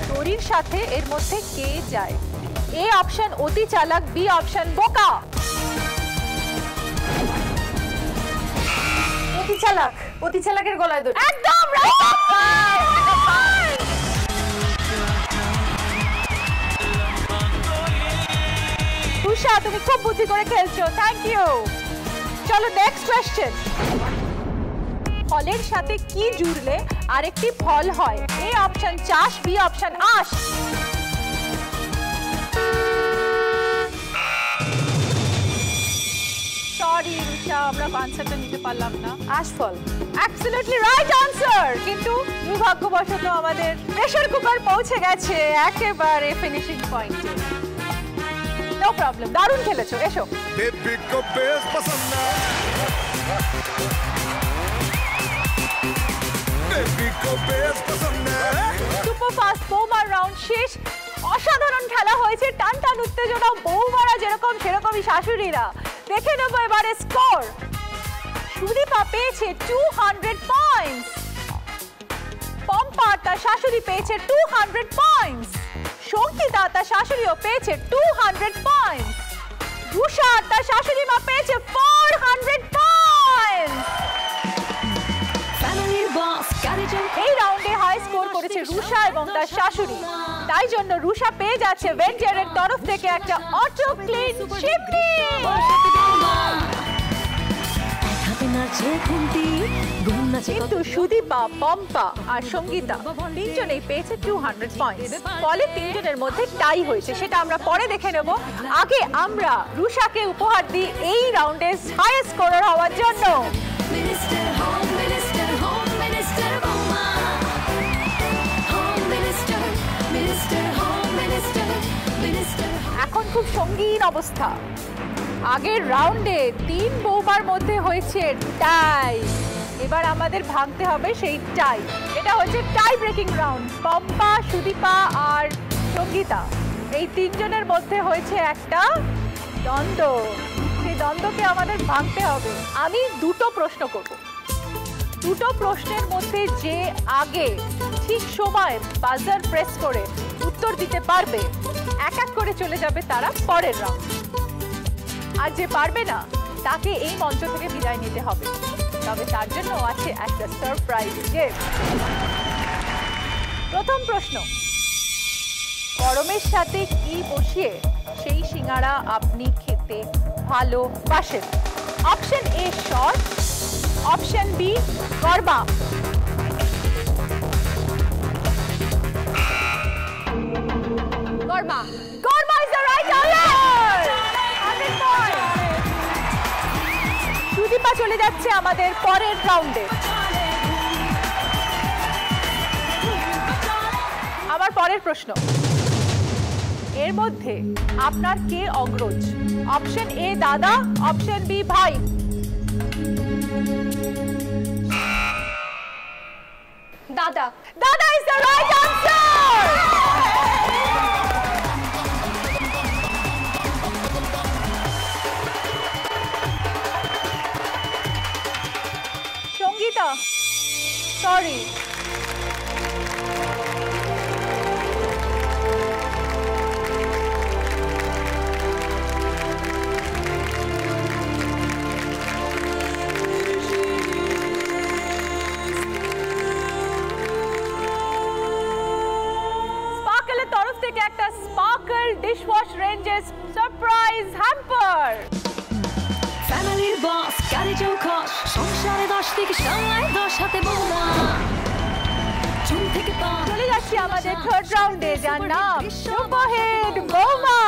দড়ির সাথে এর মধ্যে কে যায়? এ অপশন অতি চালাক, বি অপশন বোকা। অতি চালাক। অতি চালাকের গলায় দড়ি। একদম রাইট আনসার। রুষা তুমি খুব বুদ্ধি করে খেলছো, থ্যাংক ইউ। চলো নেক্সট কোশ্চেন, ফলের সাথে কি জুড়লে আরেকটি ফল হয়? এ অপশন চাষ, বি অপশন আঁশ। সরি রুষা, আমরা আনসারটা নিতে পারলাম না। আশফল। অ্যাবসলিউটলি রাইট আনসার, কিন্তু দুর্ভাগ্যবশত আমাদের প্রেসার কুকার পৌঁছে গেছে একেবারে ফিনিশিং পয়েন্টে। নো প্রবলেম, দারুণ খেলেছো, এসো। बेबी को बेस पसंद है, बेबी को बेस पसंद है। সুপার ফাস্ট বৌমার রাউন্ড শেষ। অসাধারণ খেলা হয়েছে, টান টান উত্তেজনা, বৌমারা যেরকম সেরকমই শাশুড়িরা। দেখে নেব এবারে স্কোর। সুদীপা পেয়েছে 200 পয়েন্টস, পম্পা তার শাশুড়ি পেয়েছে 200 পয়েন্টস, সঙ্গীতা তার শাশুড়িও পেয়েছে 200 পয়েন্টস, রুষা তার শাশুড়ি মা পেয়েছে 400 পয়েন্টস। এই রাউন্ডে হাই স্কোর করেছে রুষা এবং তার শাশুড়ি, তাই জন্য রুষা পেয়ে যাচ্ছে ভেঞ্চারের তরফ থেকে একটা অটো ক্লিন চিমনি। কিন্তু সুদীপা, পম্পা আর সঙ্গীতা তিনজনেই পেয়েছে 200 পয়েন্টস। ফলে তিনজনের মধ্যে টাই হয়েছে, সেটা আমরা পরে দেখে নেব। আগে আমরা রুষাকে উপহার দিই এই রাউন্ডে হাইয়েস্ট স্কোরার হওয়ার জন্য। এখন খুব সঙ্গীন অবস্থা। আগের রাউন্ডে 3 বৌমার মধ্যে হয়েছে টাই, এবার আমাদের ভাঙতে হবে সেই টাই। এটা হচ্ছে tie breaking round. Pampa, Sudipa আর সঙ্গীতা এই তিনজনের মধ্যে হয়েছে একটা দ্বন্দ্ব, সেই দ্বন্দ্বকে আমাদের ভাঙতে হবে। আমি দুটো প্রশ্ন করব, দুটো প্রশ্নের মধ্যে যে আগে ঠিক সময় বাজার প্রেস করে উত্তর দিতে পারবে এক এক করে চলে যাবে তারা পরের রাউন্ড, আর যে পারবে না তাকে এই মঞ্চ থেকে বিদায় নিতে হবে। তবে তার জন্য আছে একটা সারপ্রাইজ গিফট। প্রথম প্রশ্ন, গরমের সাথে কি বসিয়ে সেই সিঙ্গারা আপনি খেতে ভালোবাসেন? Option A short, option B গরমা। গরমা, গরমা is the right answer. 100 point. Sudipa চলে যাচ্ছে আমাদের পরের রাউন্ডে। আমার পরের প্রশ্ন, এর মধ্যে আপনার কে অগ্রজ? অপশন এ দাদা, অপশন বি ভাই। দাদা। দাদা is the right answer. Sangeeta, sorry. স্পার্কেলের তরফ থেকে একটা স্পার্কেল ডিশওয়াশ রেঞ্জের সারপ্রাইজ হ্যাম্পার। ফ্যামিলির বস, গাড়ি চৌখস, সংসারে 10 থেকে সামলায় 10 হাতে বৌমা। চুল থেকে পা চলে যাচ্ছি আমাদের থার্ড রাউন্ডে, যার নাম সুপারহিট বৌমা।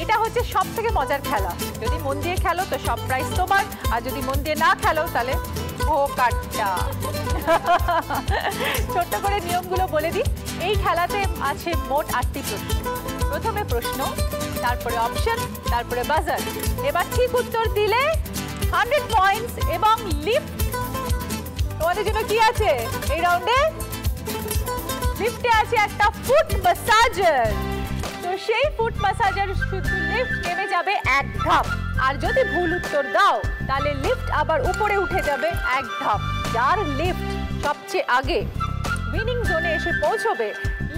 এটা হচ্ছে সব থেকে মজার খেলা। যদি মন দিয়ে খেলো তো সব প্রাইজ তোমার, আর যদি মন দিয়ে না খেলো তাহলে ও কাটটা। ছোট্ট করে নিয়মগুলো বলে দিই। এই খেলাতে আছে মোট 8টি প্রশ্ন। প্রথমে প্রশ্ন, তারপরে অপশন, তারপরে বাজার। এবার ঠিক উত্তর দিলে 100 পয়েন্টস এবং লিফট। তোমাদের জন্য কি আছে এই রাউন্ডে? লিফটে আছে একটা ফুট ম্যাসাজার। তো সেই ফুট ম্যাসাজার শুধু লিফট নেমে যাবে এক ধাপ, আর যদি ভুল উত্তর দাও তাহলে লিফট আবার উপরে উঠে যাবে এক ধাপ। যার লিফট সবচেয়ে আগে উইনিং জোনে এসে পৌঁছবে,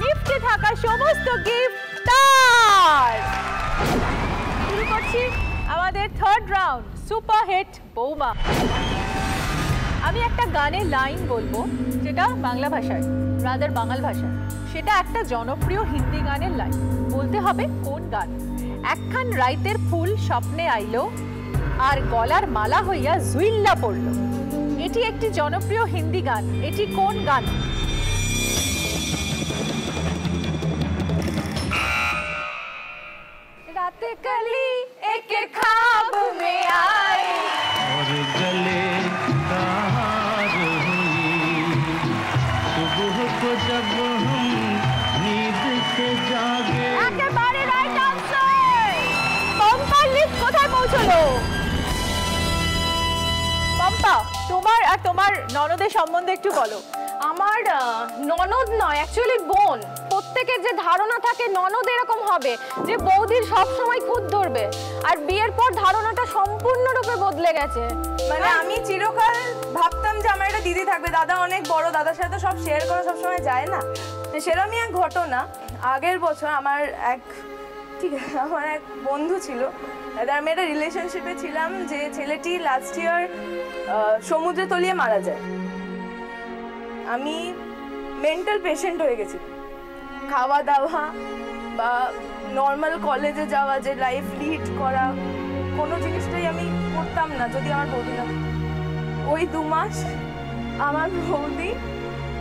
লিফটে থাকা সমস্ত গিফট তার। শুরু করছি আমাদের থার্ড রাউন্ড, সুপারহিট বৌমা। আমি একটা গানের লাইন বলবো যেটা বাংলা ভাষায়, রাদার বাঙাল ভাষায়। সেটা একটা জনপ্রিয় হিন্দি গানের লাইন। বলতে হবে কোন গান। একখান রাইতের ফুল স্বপ্নে আইলো, আর গলার মালা হইয়া জুইল্লা পড়লো। এটি একটি জনপ্রিয় হিন্দি গান। এটি কোন গান? পৌঁছলো। পম্পা, তোমার আর তোমার ননদের সম্বন্ধে একটু বলো। আমার ননদ নয়, অ্যাকচুয়ালি বোন। প্রত্যেকের যে ধারণা থাকে ননদ এরকম হবে যে বৌদির সব সময় খুদ ধরবে, আর বিয়ের পর ধারণাটা সম্পূর্ণরূপে বদলে গেছে। মানে আমি চিরকাল ভাবতাম যে আমার একটা দিদি থাকবে, দাদা অনেক বড়, দাদার সাথে সব শেয়ার করা সবসময় যায় না, সেরকমই এক ঘটনা। আগের বছর আমার এক বন্ধু ছিল, আমি একটা রিলেশনশিপে ছিলাম যে ছেলেটি লাস্ট ইয়ার সমুদ্রে তলিয়ে মারা যায়। আমি মেন্টাল পেশেন্ট হয়ে গেছি। খাওয়া দাওয়া বা নর্মাল কলেজে যাওয়া, যে লাইফ লিড করা, কোনো জিনিসটাই আমি করতাম না যদি আমার বৌদি না। ওই 2 মাস আমার বৌদি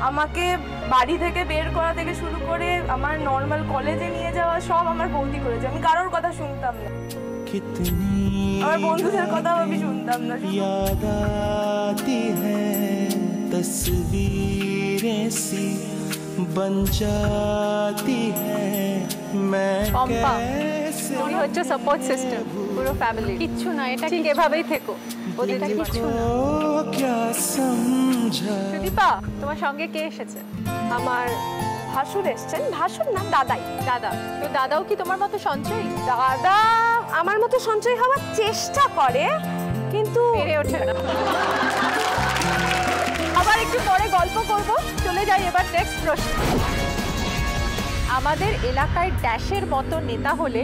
আমাকে বাড়ি থেকে বের করা থেকে শুরু করে আমার নর্মাল কলেজে নিয়ে যাওয়া সব আমার বৌদি করেছে। আমি কারোর কথা শুনতাম না, আমার বন্ধুদের কথাও আমি শুনতাম না। याद आती है तस्वीरें सी बन जाती है मैं कैसे। তুমি হচ্ছে সাপোর্ট সিস্টেম পুরো ফ্যামিলি। কিচ্ছু না, এটা ঠিক এভাবেই থেকো, ওদের কিচ্ছু না। क्या समझा। সুদীপা, তোমার সঙ্গে কে এসেছে? আমার ভাসুর এসছেন। ভাসুর নাম দাদাই। দাদা? তো দাদাও কি তোমার মতো সঞ্চয়ী? দাদা আমার মতো সঞ্চয় হওয়ার চেষ্টা করে, কিন্তু পেরে ওঠে না। আবার একটু পরে গল্প করব, চলে যাই এবার নেক্সট প্রশ্ন। আমাদের এলাকায় ড্যাশের মতো নেতা হলে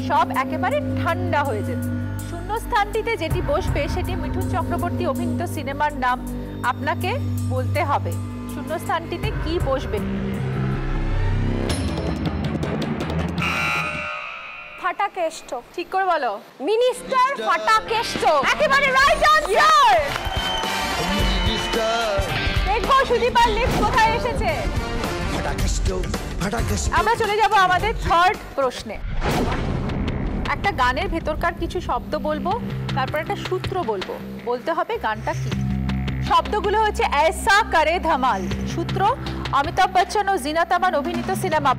সব একেবারে ঠান্ডা হয়ে যেত। শূন্যস্থানটিতে যেটি বসবে সেটি মিঠুন চক্রবর্তী অভিনীত সিনেমার নাম আপনাকে বলতে হবে। শূন্যস্থানটিতে কি বসবে? ফাটাকেষ্ট। ঠিক করে বলো। মিনিস্টার ফাটাকেষ্ট। একেবারে রাইট আনসার। দেখো সুদীপার লিস্ট কোথায় এসেছে। আমরা চলে যাব আমাদের থার্ড প্রশ্নে। একটা গানের ভেতরকার কিছু শব্দ বলবো, তারপর একটা সূত্র বলবো, বলতে হবে গানটা কি। শব্দগুলো হচ্ছে ऐसा करे धमाल, সূত্র অমিতাভ বচ্চন ও জিনাত আমান অভিনীত সিনেমা।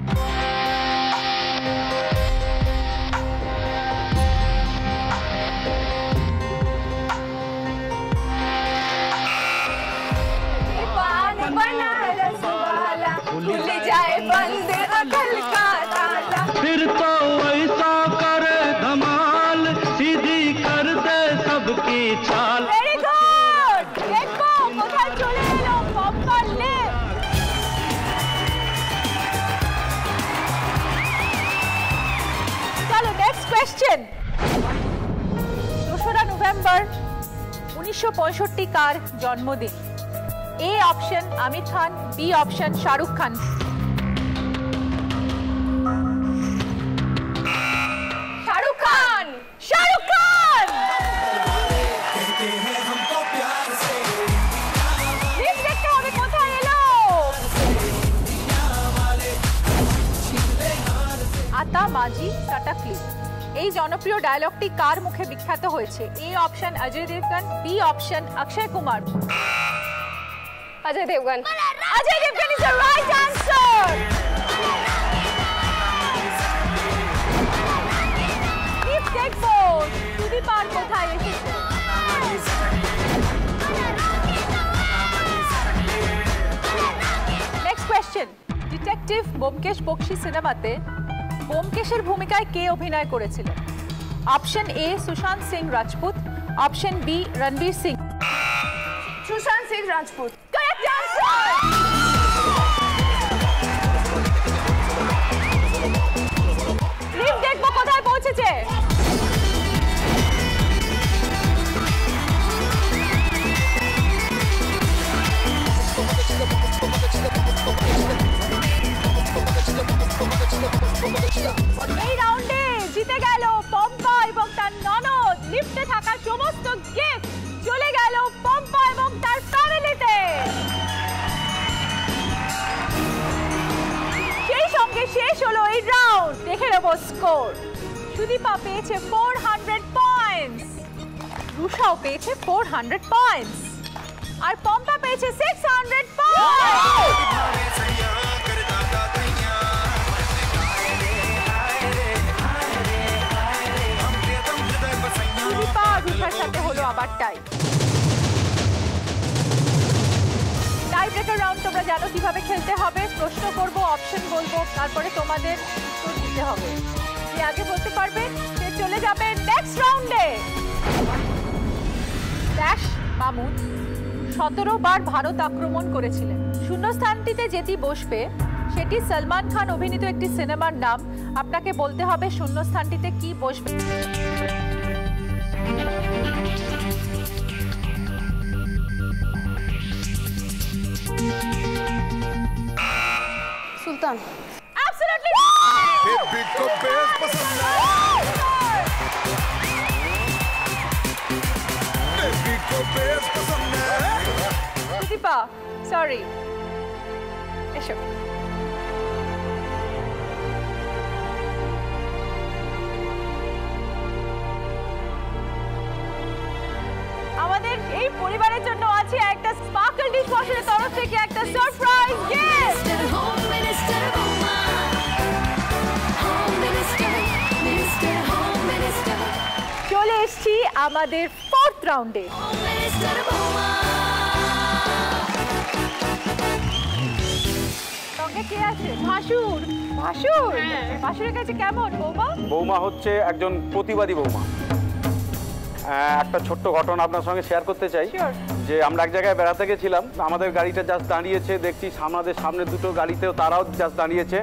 फिर तो ऐसा करे धमाल, सीधी कर दे सबकी चाल। Very good! দেখো কোথায় চলে এলো পম্পার লিপ। চলো নেক্সট কোয়েশ্চেন। 2রা নভেম্বর 1965 কার জন্মদিন? A option Aamir Khan, B option Shahrukh Khan. Shahrukh Khan. Shahrukh Khan. দেখতে হবে কোথায় এলো। আতা মাঝি সাটাকলি, এই জনপ্রিয় ডায়লগটি কার মুখে বিখ্যাত হয়েছে? A option Ajay Devgn, B option Akshay Kumar. Ajay Devgn. Ajay Devgn is the right answer. দেখবো সুদীপার কোথায় এসেছে। Next question. Detective Byomkesh Bakshi সিনেমাতে ব্যোমকেশের ভূমিকায় কে অভিনয় করেছিলেন? Option A Sushant Singh Rajput, option B Ranveer Singh. Sushant Singh Rajput. Correct answer. Lift দেখবো কোথায় পৌঁছেছে। এই রাউন্ডে জিতে গেল পম্পা এবং তার ননদ। লিফটে থাকা সমস্ত গিফট চলে গেল পম্পা এবং তার ফ্যামিলিতে। সেই সঙ্গে শেষ হলো এই রাউন্ড। দেখে নেব স্কোর। সুদীপা পেয়েছে 400 পয়েন্টস, রুষাও পেয়েছে 400 পয়েন্টস, আর পম্পা পেয়েছে 600 পয়েন্টস। টাই। টাই ব্রেকার রাউন্ড তোমরা জানো কিভাবে খেলতে হবে। প্রশ্ন করব, অপশন বলবো, তারপরে তোমাদের উত্তর দিতে হবে। যে আগে বলতে পারবে সে চলে যাবে নেক্সট রাউন্ডে। ড্যাশ মামুন 17 বার ভারত আক্রমণ করেছিলেন। শূন্যস্থানটিতে যেটি বসবে সেটি সলমান খান অভিনীত একটি সিনেমার নাম। আপনাকে বলতে হবে শূন্যস্থানটিতে কি বসবে। সুলতান। Absolutely बेबी को बेस पसंद है बेबी को बेस पसंद है সুদীপা সরি এসো। আমাদের এই পরিবারের জন্য আছে একটা স্পার্কল ডিশ ওয়াশারের তরফ থেকে একটা সারপ্রাইজ গিফট। চলে এসেছি আমাদের 4th রাউন্ডে। সঙ্গে কে আছে? ভাসুর। ভাসুর ভাসুরের কাছে কেমন বৌমা? বৌমা হচ্ছে একজন প্রতিবাদী বৌমা। একটা ছোট্ট ঘটনা আপনার সঙ্গে শেয়ার করতে চাই যে আমরা এক জায়গায় বেড়াতে গেছিলাম, আমাদের গাড়িটা জাস্ট দাঁড়িয়েছে, দেখছি আমাদের সামনে দুটো গাড়িতেও তারাও জাস্ট দাঁড়িয়েছে।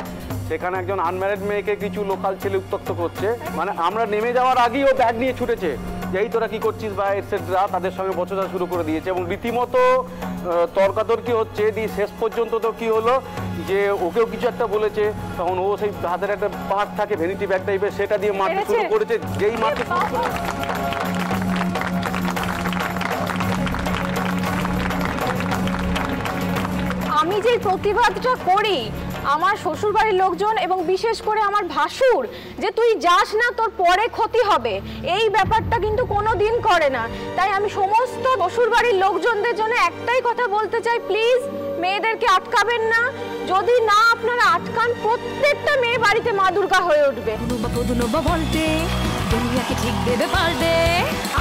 সেখানে একজন আনম্যারিড মেয়েকে কিছু লোকাল ছেলে উত্ত্যক্ত করছে, মানে আমরা নেমে যাওয়ার আগেই ও ব্যাগ নিয়ে ছুটেছে, যেই তোরা কি করছিস বা এটসেট্রা, তাদের সঙ্গে বচসা শুরু করে দিয়েছে এবং রীতিমতো তর্কাতর্কি হচ্ছে। দিয়ে শেষ পর্যন্ত তো কি হলো যে ওকেও কিছু একটা বলেছে, তখন ও সেই হাতের একটা পার্ট থাকে ভ্যানিটি ব্যাগ টাইপের, সেটা দিয়ে মারতে শুরু করেছে। যেই মারতে শুরু করে আমি যে প্রতিবাদটা করি আমার শ্বশুরবাড়ির লোকজন এবং বিশেষ করে আমার ভাসুর যে তুই যাস না তোর পরে ক্ষতি হবে, এই ব্যাপারটা কিন্তু কোনো দিন করে না। তাই আমি সমস্ত শ্বশুরবাড়ির লোকজনদের জন্য একটাই কথা বলতে চাই, প্লিজ মেয়েদেরকে আটকাবেন না। যদি না আপনারা আটকান প্রত্যেকটা মেয়ে বাড়িতে মা দুর্গা হয়ে উঠবে। বলতে দুনিয়াকে ঠিক দেবে পারবে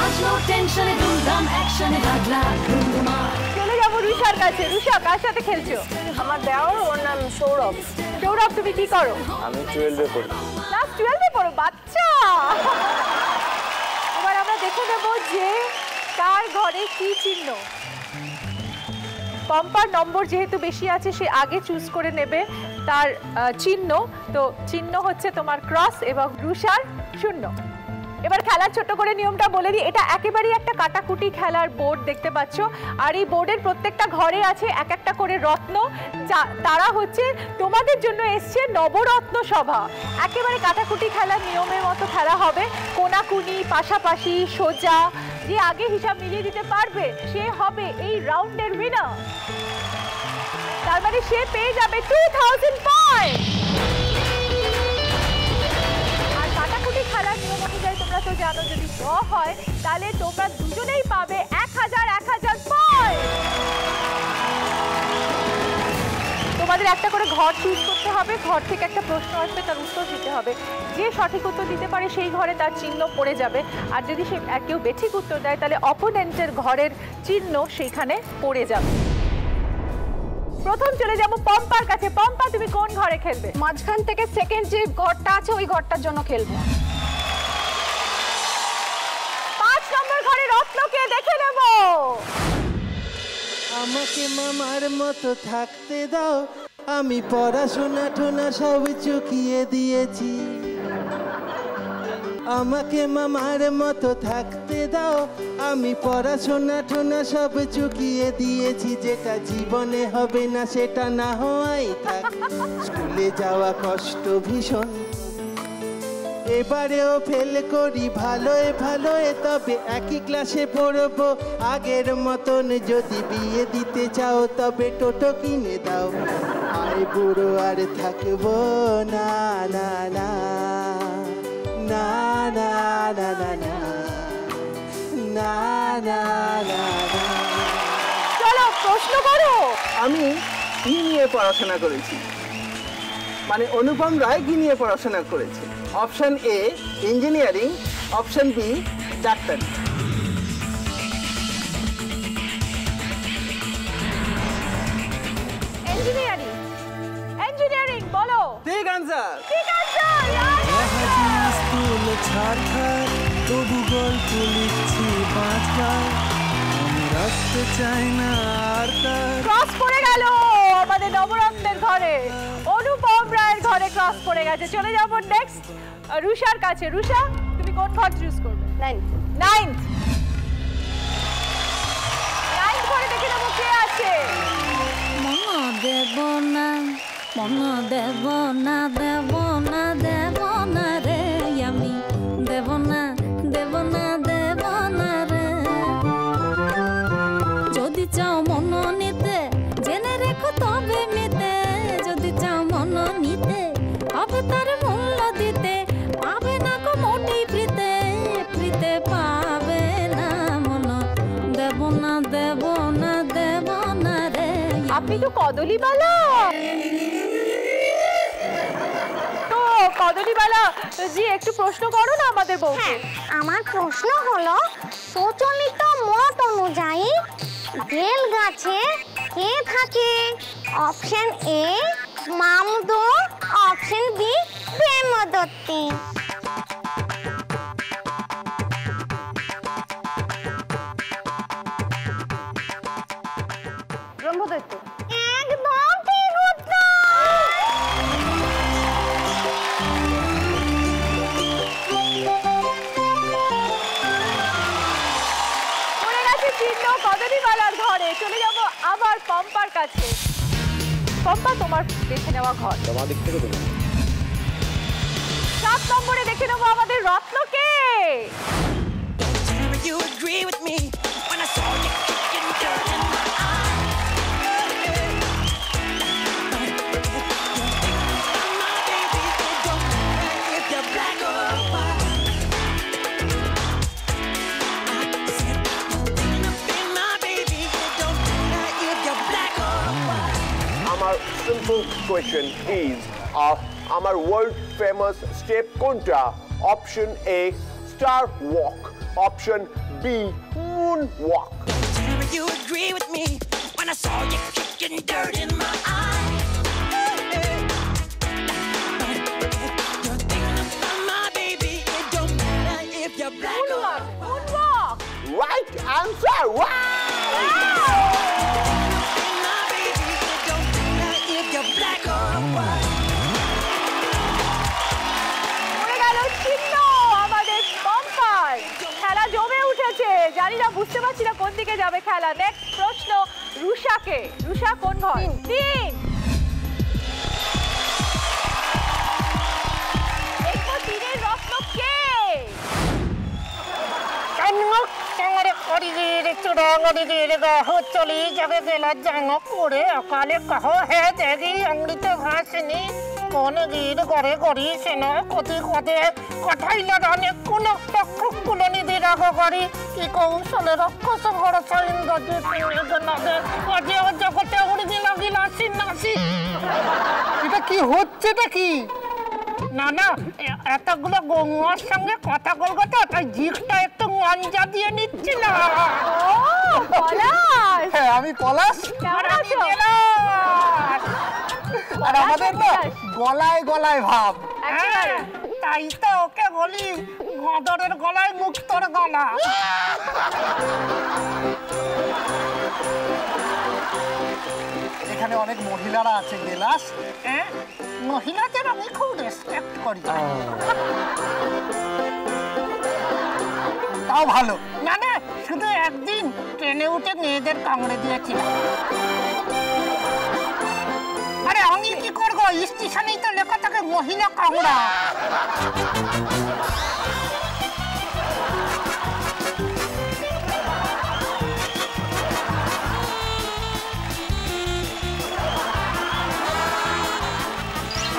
আজ নো টেনশনে দুমদাম অ্যাকশনে লাগলা ধুমধুমা। চলে যাবো রুষার কাছে। রুষা কার সাথে খেলছো? আমার দেওর, ওর নাম সৌরভ। সৌরভ তুমি কি করো? আমি 12-এ পড়ি। ক্লাস 12-এ পড়ো? বাচ্চা। এবার আমরা দেখে নেব যে কার ঘরে কি চিহ্ন। পম্পার নম্বর যেহেতু বেশি আছে সে আগে চুজ করে নেবে তার চিহ্ন। তো চিহ্ন হচ্ছে তোমার ক্রস এবং রুষার 0। এবার খেলার ছোট করে নিয়মটা বলে দিই। এটা একেবারেই একটা কাটাকুটি খেলার বোর্ড দেখতে পাচ্ছ, আর এই বোর্ডের প্রত্যেকটা ঘরে আছে এক একটা করে রত্ন। তারা হচ্ছে তোমাদের জন্য এসছে নবরত্ন সভা। একেবারে কাটাকুটি খেলার নিয়মের মতো খেলা হবে, কোনাকুনি পাশাপাশি সোজা। যে আগে হিসাব মিলিয়ে দিতে পারবে সে হবে এই রাউন্ডের উইনার। তার মানে সে পেয়ে যাবে 2000 পয়েন্ট। আর কাটাকুটি খেলার নিয়ম অনুযায়ী তোমরা তো জানো যদি ড্র হয় তাহলে তোমরা দুজনেই পাবে 1000 পয়েন্ট। তোমাদের একটা করে ঘর চুজ করতে হবে, ঘর থেকে একটা প্রশ্ন আসবে, তার উত্তর দিতে হবে। যে সঠিক উত্তর দিতে পারে সেই ঘরে তার চিহ্ন পড়ে যাবে, আর যদি সে কেউ বেঠিক উত্তর দেয় তাহলে অপোনেন্টের ঘরের চিহ্ন সেইখানে পড়ে যাবে। প্রথম চলে যাব পম্পার কাছে। পম্পা তুমি কোন ঘরে খেলবে? মাঝখান থেকে সেকেন্ড যে ঘরটা আছে ওই ঘরটার জন্য খেলবো। 5 নম্বর ঘরে রত্নকে দেখে নেব। আমাকে মামার মতো থাকতে দাও, আমি পড়াশোনা টোনা সব চুকিয়ে দিয়েছি। আমাকে মামার মতো থাকতে দাও, আমি পড়াশোনা টোনা সব চুকিয়ে দিয়েছি। যেটা জীবনে হবে না সেটা না হওয়াই থাক। স্কুলে যাওয়া কষ্ট ভীষণ, এবারেও ফেল করি ভালোয় ভালোয়, তবে একই ক্লাসে পড়বো আগের মতন। যদি বিয়ে দিতে চাও তবে টোটো কিনে দাও, আয় বুড়ো আর থাকবো না না না না না না না না না না না। চলো প্রশ্ন করো। আমি কি নিয়ে পড়াশোনা করেছি, মানে অনুপম রায় কি নিয়ে পড়াশোনা করেছে? Option A engineering, option B ডাক্তারি। ইঞ্জিনিয়ারিং। ইঞ্জিনিয়ারিং বলো। ঠিক आंसर। ঠিক आंसर। জাহাজ তুলে ছাড়খার তবু গল্প লিখছি বাঁচার আমি রাখতে চাই না আর তার। ক্রস পড়ে গেল আমাদের নবরত্নের ঘরে, অনুপম রায়ের ঘরে ক্রস পড়ে গেছে। চলে যাব নেক্সট রুষার কাছে। রুষা তুমি কোন ঘর চুজ করবে? 9th ঘরে দেখে নেবো কে আছে। মন দেব না, মন দেব না, দেব না, দেব না রে আমি, দেব না, দেব না, দেব না রে। যদি চাও মন নিতে জেনে রেখো তবে মেতে, যদি চাও মন নিতে হবে তার মূল্য দিতে, পাবে না গো মোটেই ফ্রিতে, ফ্রিতে পাবে না মন দেব না, দেব না, দেব না রে। আপনি তো কদলীবালা। তো কদলীবালা জি একটু প্রশ্ন করো না আমাদের বউ। হ্যাঁ, আমার প্রশ্ন হলো প্রচলিত মত অনুযায়ী বেল গাছে কে থাকে? অপশন এ মামদো, অপশন বি প্রেমদত্তি। ব্রহ্মদৈত্য। একদম ঠিক উত্তর। পড়ে গেছে চিহ্ন কদলীবালার ঘরে। চলে যাব আবার পম্পার কাছে। পম্পা তোমার বেছে নেওয়া ঘর। তোমার দিক থেকে দেবো। 7 নম্বরে দেখে নেবো আমাদের রত্নকে। You agree with me when I saw you kicking dirt in my eye. My baby, it don't matter if you're black or white. I said, you're up in my baby, it don't matter if you're black or white. Our simple question is, our world famous step contra. Option A, star walk. Option B, moonwalk. You agree with me when I saw you kicking dirt in my eye. You're thinking about my baby, it don't matter if you're black or moonwalk. Right answer. Wow! My baby, it don't matter if you're black or white. পড়ে গেল চিহ্ন আমাদের পম্পার। খেলা জমে উঠেছে, জানি না বুঝতে পারছি না কোন দিকে যাবে খেলা। নেক্সট প্রশ্ন রুষাকে। রুষা কোন ঘর? 3। দেখো 3-এর রত্ন কে? জন্মক চাঙরে করিগির চুড়াঙ্গরিগির গাহ চলি জগে গেলা জাঙক উড়ে অকালে কহ হে দেগি অমৃত ঘাসনি কোন গির গড়ে গড়ি সেন কতি কদে কঠাইলা রানে কোন পক্ষ কুলনি দিরাগ গড়ি কি কৌশলে রক্ষস ঘর সৈন গজে নদে অজে ও জগতে উড়ি লাগিলা সিনাসি। এটা কি হচ্ছেটা কি? না না, এতগুলো গঙ্গার সঙ্গে কথা বলতে তাই জিগটা একটু মঞ্জা দিয়ে নিচ্ছি না। পলাশ। হ্যাঁ, আমি পলাশ। কেমন আছো? আর আমাদের তো গলায় গলায় ভাব। তাই তো ওকে বলি গদরের গলায় মুক্তর গলা। এখানে অনেক মহিলারা আছে গেলাস। মহিলাদের আমি খুব রেসপেক্ট করি। তাও ভালো। না না, শুধু একদিন ট্রেনে উঠে মেয়েদের কামড়ে দিয়েছিলাম। আরে আমি কি করবো, স্টেশনেই তো লেখা থাকে মহিলা কামড়া।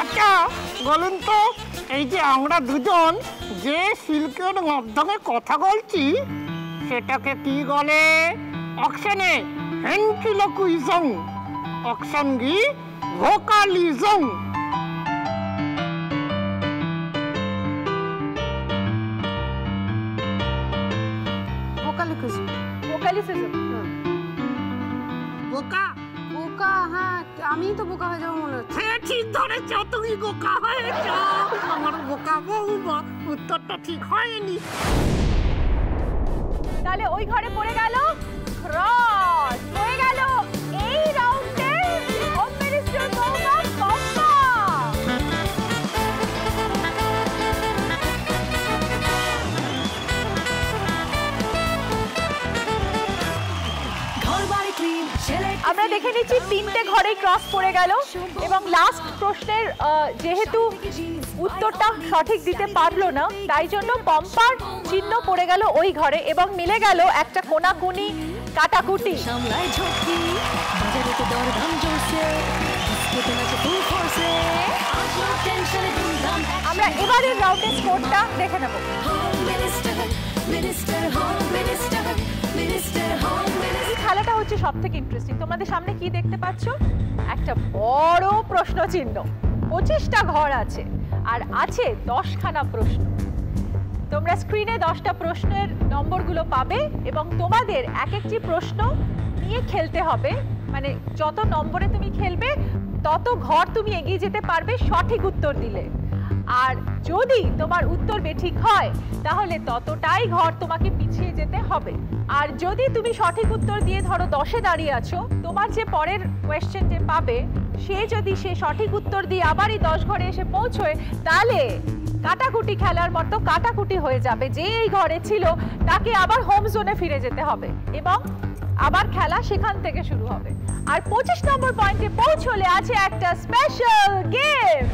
আচ্ছা বলুন তো, এই যে আমরা দুজন যে সিল্কের মাধ্যমে কথা বলছি সেটাকে কি বলে? Option A ventriloquism, option B vocalism. Vocalism. বোকা বোকা, হ্যাঁ আমিই তো বোকা হয়ে যাবো মনে হচ্ছে। হ্যাঁ ঠিক ধরেছ, তুমি বোকা হয়েছ। আমার বোকা বৌমা, উত্তরটা ঠিক হয়নি। তাহলে ওই ঘরে পড়ে গেল ক্রস, হয়ে গেল এই রাউন্ডের হোম মিনিস্টার বৌমা পম্পা। আমরা দেখে নিচ্ছি 3টে ঘরেই ক্রস পড়ে গেল এবং লাস্ট প্রশ্নের যেহেতু উত্তরটা সঠিক দিতে পারলো না, তাই জন্য পম্পার চিহ্ন পড়ে গেল ওই ঘরে এবং মিলে গেল একটা কোনাকুনি কাটাকুটি। আমরা এবারের রাউন্ডের স্কোরটা দেখে নেব। খেলাটা হচ্ছে সব থেকে ইন্টারেস্টিং। তোমাদের সামনে কি দেখতে পাচ্ছ? একটা বড় প্রশ্ন চিহ্ন। 25টা ঘর আছে আর আছে 10খানা প্রশ্ন। তোমরা স্ক্রিনে 10টা প্রশ্নের নম্বরগুলো পাবে এবং তোমাদের এক একটি প্রশ্ন নিয়ে খেলতে হবে। মানে যত নম্বরে তুমি খেলবে তত ঘর তুমি এগিয়ে যেতে পারবে সঠিক উত্তর দিলে। আর যদি তোমার উত্তর বেঠিক হয় তাহলে ততটাই ঘর তোমাকে পিছিয়ে যেতে হবে। আর যদি তুমি সঠিক উত্তর দিয়ে ধরো 10-এ দাঁড়িয়ে আছো, তোমার যে পরের কোয়েশ্চেন যে পাবে সে যদি সে সঠিক উত্তর দিয়ে আবারই 10 ঘরে এসে পৌঁছয়, তাহলে কাটাকুটি খেলার মতো কাটাকুটি হয়ে যাবে। যে এই ঘরে ছিল তাকে আবার হোম জোনে ফিরে যেতে হবে এবং আবার খেলা সেখান থেকে শুরু হবে। আর 25 নম্বর পয়েন্টে পৌঁছলে আছে একটা স্পেশাল গিফট।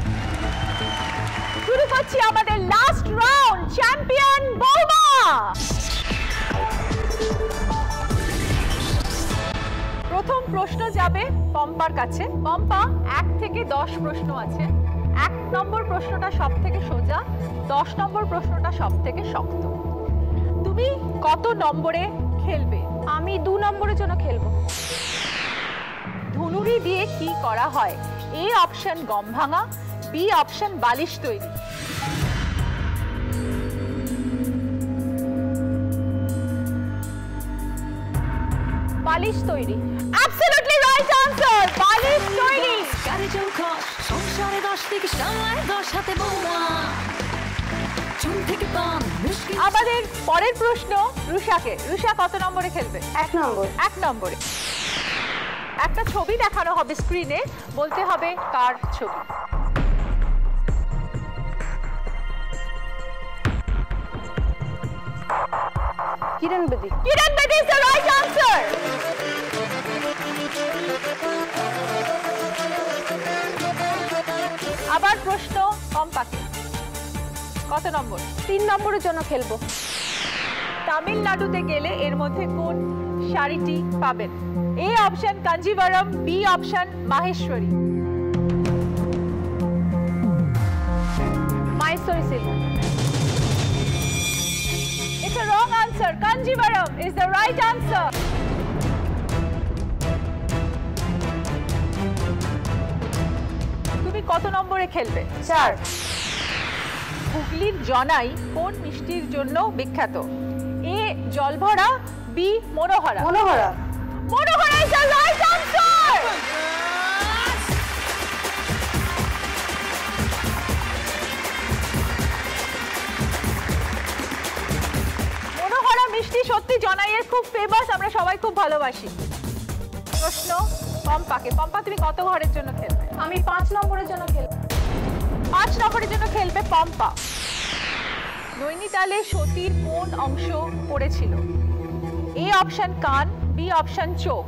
শুরু করছি আমাদের লাস্ট রাউন্ড, চ্যাম্পিয়ন বৌমা। প্রথম প্রশ্ন যাবে পম্পার কাছে। পম্পা 1 থেকে 10 প্রশ্ন আছে। 1 নম্বর প্রশ্নটা সব থেকে সোজা, 10 নম্বর প্রশ্নটা সব থেকে শক্ত। তুমি কত নম্বরে খেলবে? আমি 2 নম্বরের জন্য খেলবো। ধনুরি দিয়ে কি করা হয়? এ অপশন গম ভাঙা, বি অপশন বালিশ তৈরি। বালিশ তৈরি। অ্যাবসলিউটলি রাইট আনসার, বালিশ তৈরি। গাড়ি চৌখা সংসারে 10 থেকে সামলায় 10 হাতে বৌমা। চুল থেকে পান মুশকিল। আমাদের পরের প্রশ্ন রুষাকে। রুষা কত নম্বরে খেলবে? 1 নম্বর। 1 নম্বরে। একটা ছবি দেখানো হবে স্ক্রিনে, বলতে হবে কার ছবি। কিরণ বেদি। কিরণ বেদি ইজ দ্য রাইট আনসার। আবার প্রশ্ন পম্পাকে। কত নম্বর? 3 নম্বরের জন্য খেলবো। তামিলনাড়ুতে গেলে এর মধ্যে কোন শাড়িটি পাবেন? A option Kanjivaram, B option Maheshwari. Maheshwari silk. It's a wrong answer. Kanjivaram is the right answer. তুমি কত নম্বরে খেলবে? 4। হুগলির জনাই কোন মিষ্টির জন্য বিখ্যাত? এ জলভরা, বি মনোহরা। মনোহরা। মনোহরা is the right answer. মনোহরা মিষ্টি সত্যি জনাইয়ের খুব ফেমাস, আমরা সবাই খুব ভালোবাসি। প্রশ্ন পম্পাকে। পম্পা তুমি কত ঘরের জন্য খেলবে? আমি 5 নম্বরের জন্য খেলবো। 5 নম্বরের জন্য খেলবে পম্পা। নৈনিতালে সতীর কোন অংশ পড়েছিল? এ অপশন কান, বি অপশন চোখ।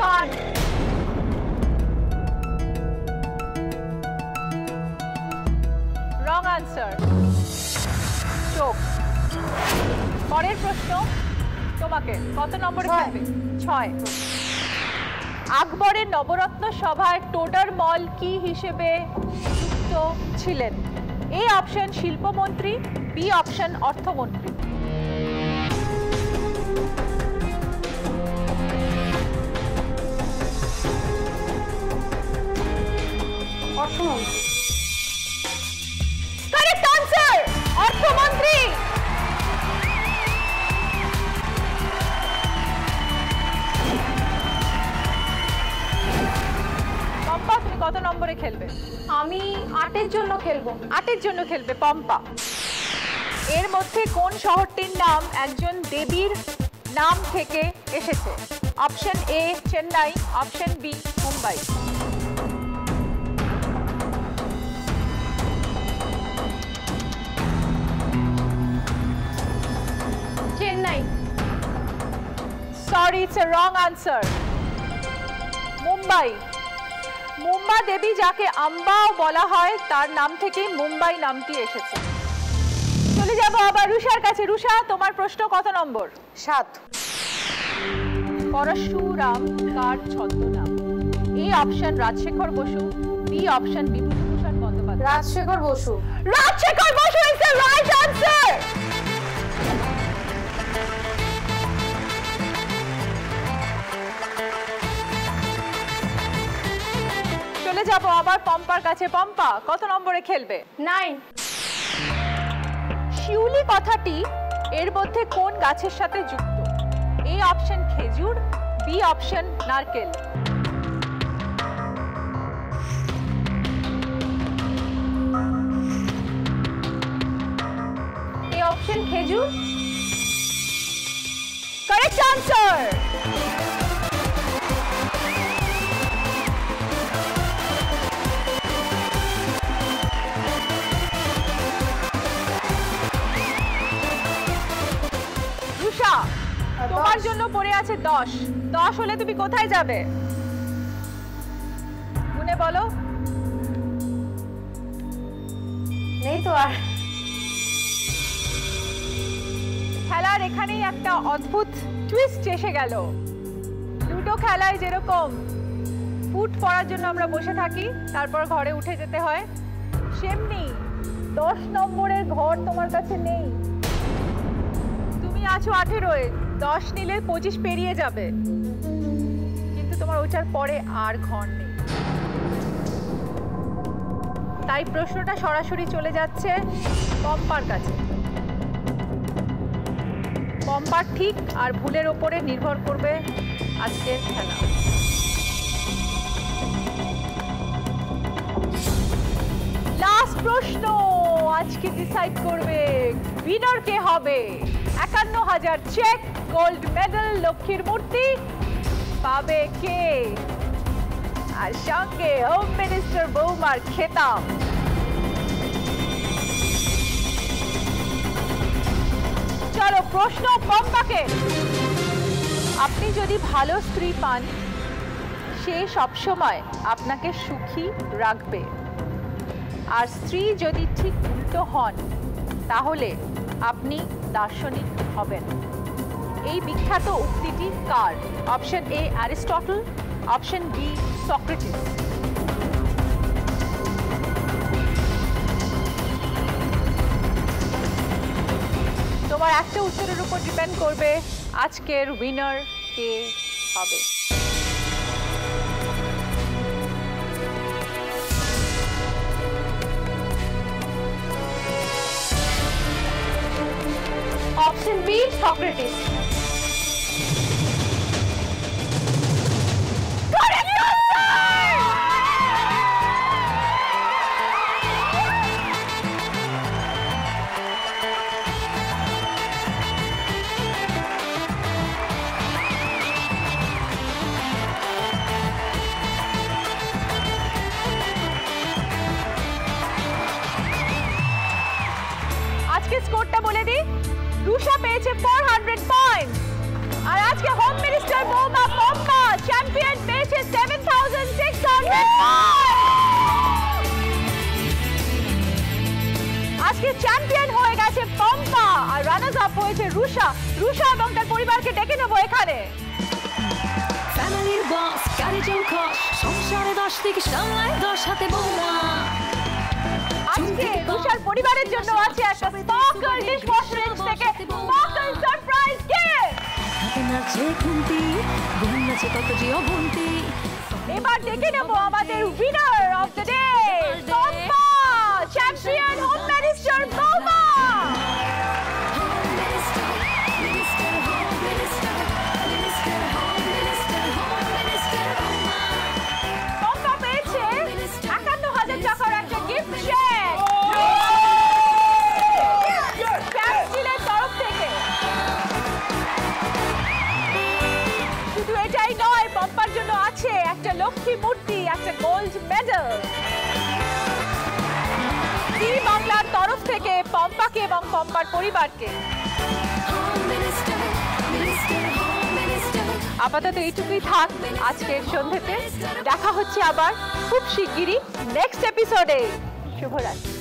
কান। রং আনসার, চোখ। পরের প্রশ্ন তোমাকে। কত নম্বরে খেলবে? 6। আকবরের নবরত্ন সভায় টোডার মল কি হিসেবে যুক্ত ছিলেন? এ অপশন শিল্পমন্ত্রী, বি অপশন অর্থমন্ত্রী। অর্থমন্ত্রী। কারেক্ট আনসার, অর্থমন্ত্রী। কত নম্বরে খেলবে? আমি 8-এর জন্য খেলবো। 8-এর জন্য খেলবে পম্পা। এর মধ্যে কোন শহরটির নাম একজন দেবীর নাম থেকে এসেছে? Option A Chennai, option B Mumbai. Chennai. Sorry, it's a wrong answer. Mumbai. Mumba দেবী, যাকে আম্বাও বলা হয়, তার নাম থেকেই মুম্বাই নামটি এসেছে। চলে যাব আবার রুষার কাছে। রুষা, তোমার প্রশ্ন কত নম্বর? 7। পরশুরাম কার ছদ্মনাম? A option Rajshekhar Basu, B option Bibhutibhushan Bandyopadhyay. Rajshekhar Basu. Rajshekhar Basu is the right answer. চলে যাব আবার পম্পার কাছে। পম্পা, কত নম্বরে খেলবে? 9। শিউলি কথাটি এর মধ্যে কোন গাছের সাথে যুক্ত? এ অপশন খেজুর, বি অপশন নারকেল। এ অপশন খেজুর। Correct answer. রুষা, তোমার জন্য পড়ে আছে 10। 10 হলে তুমি কোথায় যাবে? গুনে বলো। নেই তো আর। খেলার এখানেই একটা অদ্ভুত টুইস্ট এসে গেল। লুডো খেলায় যেরকম ফুট পড়ার জন্য আমরা বসে থাকি, তারপর ঘরে উঠে যেতে হয়, সেমনি 10 নম্বরের ঘর তোমার কাছে নেই। তুমি আছো 18-এ, 10 নিলে 25 পেরিয়ে যাবে, কিন্তু তোমার ওটার পরে আর ঘর নেই। তাই প্রশ্নটা সরাসরি চলে যাচ্ছে পম্পার কাছে। পম্পার ঠিক আর ভুলের ওপরে নির্ভর করবে আজকের খেলা। লাস্ট প্রশ্ন আজকে ডিসাইড করবে উইনার কে হবে। 51,000 চেক, গোল্ড মেডেল, লক্ষ্মীর মূর্তি পাবে কে, আর সঙ্গে হোম মিনিস্টার বৌমার খেতাব। চলো প্রশ্ন পম্পাকে। আপনি যদি ভালো স্ত্রী পান, সে সবসময় আপনাকে সুখী রাখবে, আর স্ত্রী যদি ঠিক উল্টো হন, তাহলে আপনি দার্শনিক হবেন। এই বিখ্যাত উক্তিটি কার? Option A Aristotle, option B Socrates. তোমার একটা উত্তরের উপর ডিপেন্ড করবে আজকের উইনার কে হবে। Option B Socrates. আজকে স্কোরটা বলে দিই। রুষা পেয়েছে 400 পয়েন্ট, আর আজকে হোম মিনিস্টার বৌমা পম্পা চ্যাম্পিয়ন পেয়েছে 7600 আজকে চ্যাম্পিয়ন হয়ে গেছে পম্পা, আর রানার্স আপ হয়েছে রুষা। রুষা এবং তার পরিবারকে ডেকে নেবো এখানে। ফ্যামিলির বস, গাড়ি চৌখস, সংসারে 10 থেকে সামলায় 10 হাতে বৌমা। আজকে রুষার পরিবারের জন্য আছে একটা স্পার্কল ডিশওয়াশ রেঞ্জ থেকে স্পার্কল সারপ্রাইজ গিফট। হাতে নাচে খুন্তি, গুণ নাচে কত যে অবন্তি। এবার ডেকে নেবো আমাদের winner of the day, Pampa champion home minister বৌমা। পম্পা পেয়েছে লক্ষ্মী মূর্তি, একটা গোল্ড মেডেল। জি বাংলার তরফ থেকে পম্পাকে এবং পম্পার পরিবারকে আপাতত এইটুকুই থাক আজকের সন্ধ্যেতে। দেখা হচ্ছে আবার খুব শিগগিরই নেক্সট এপিসোডে। শুভরাত্রি।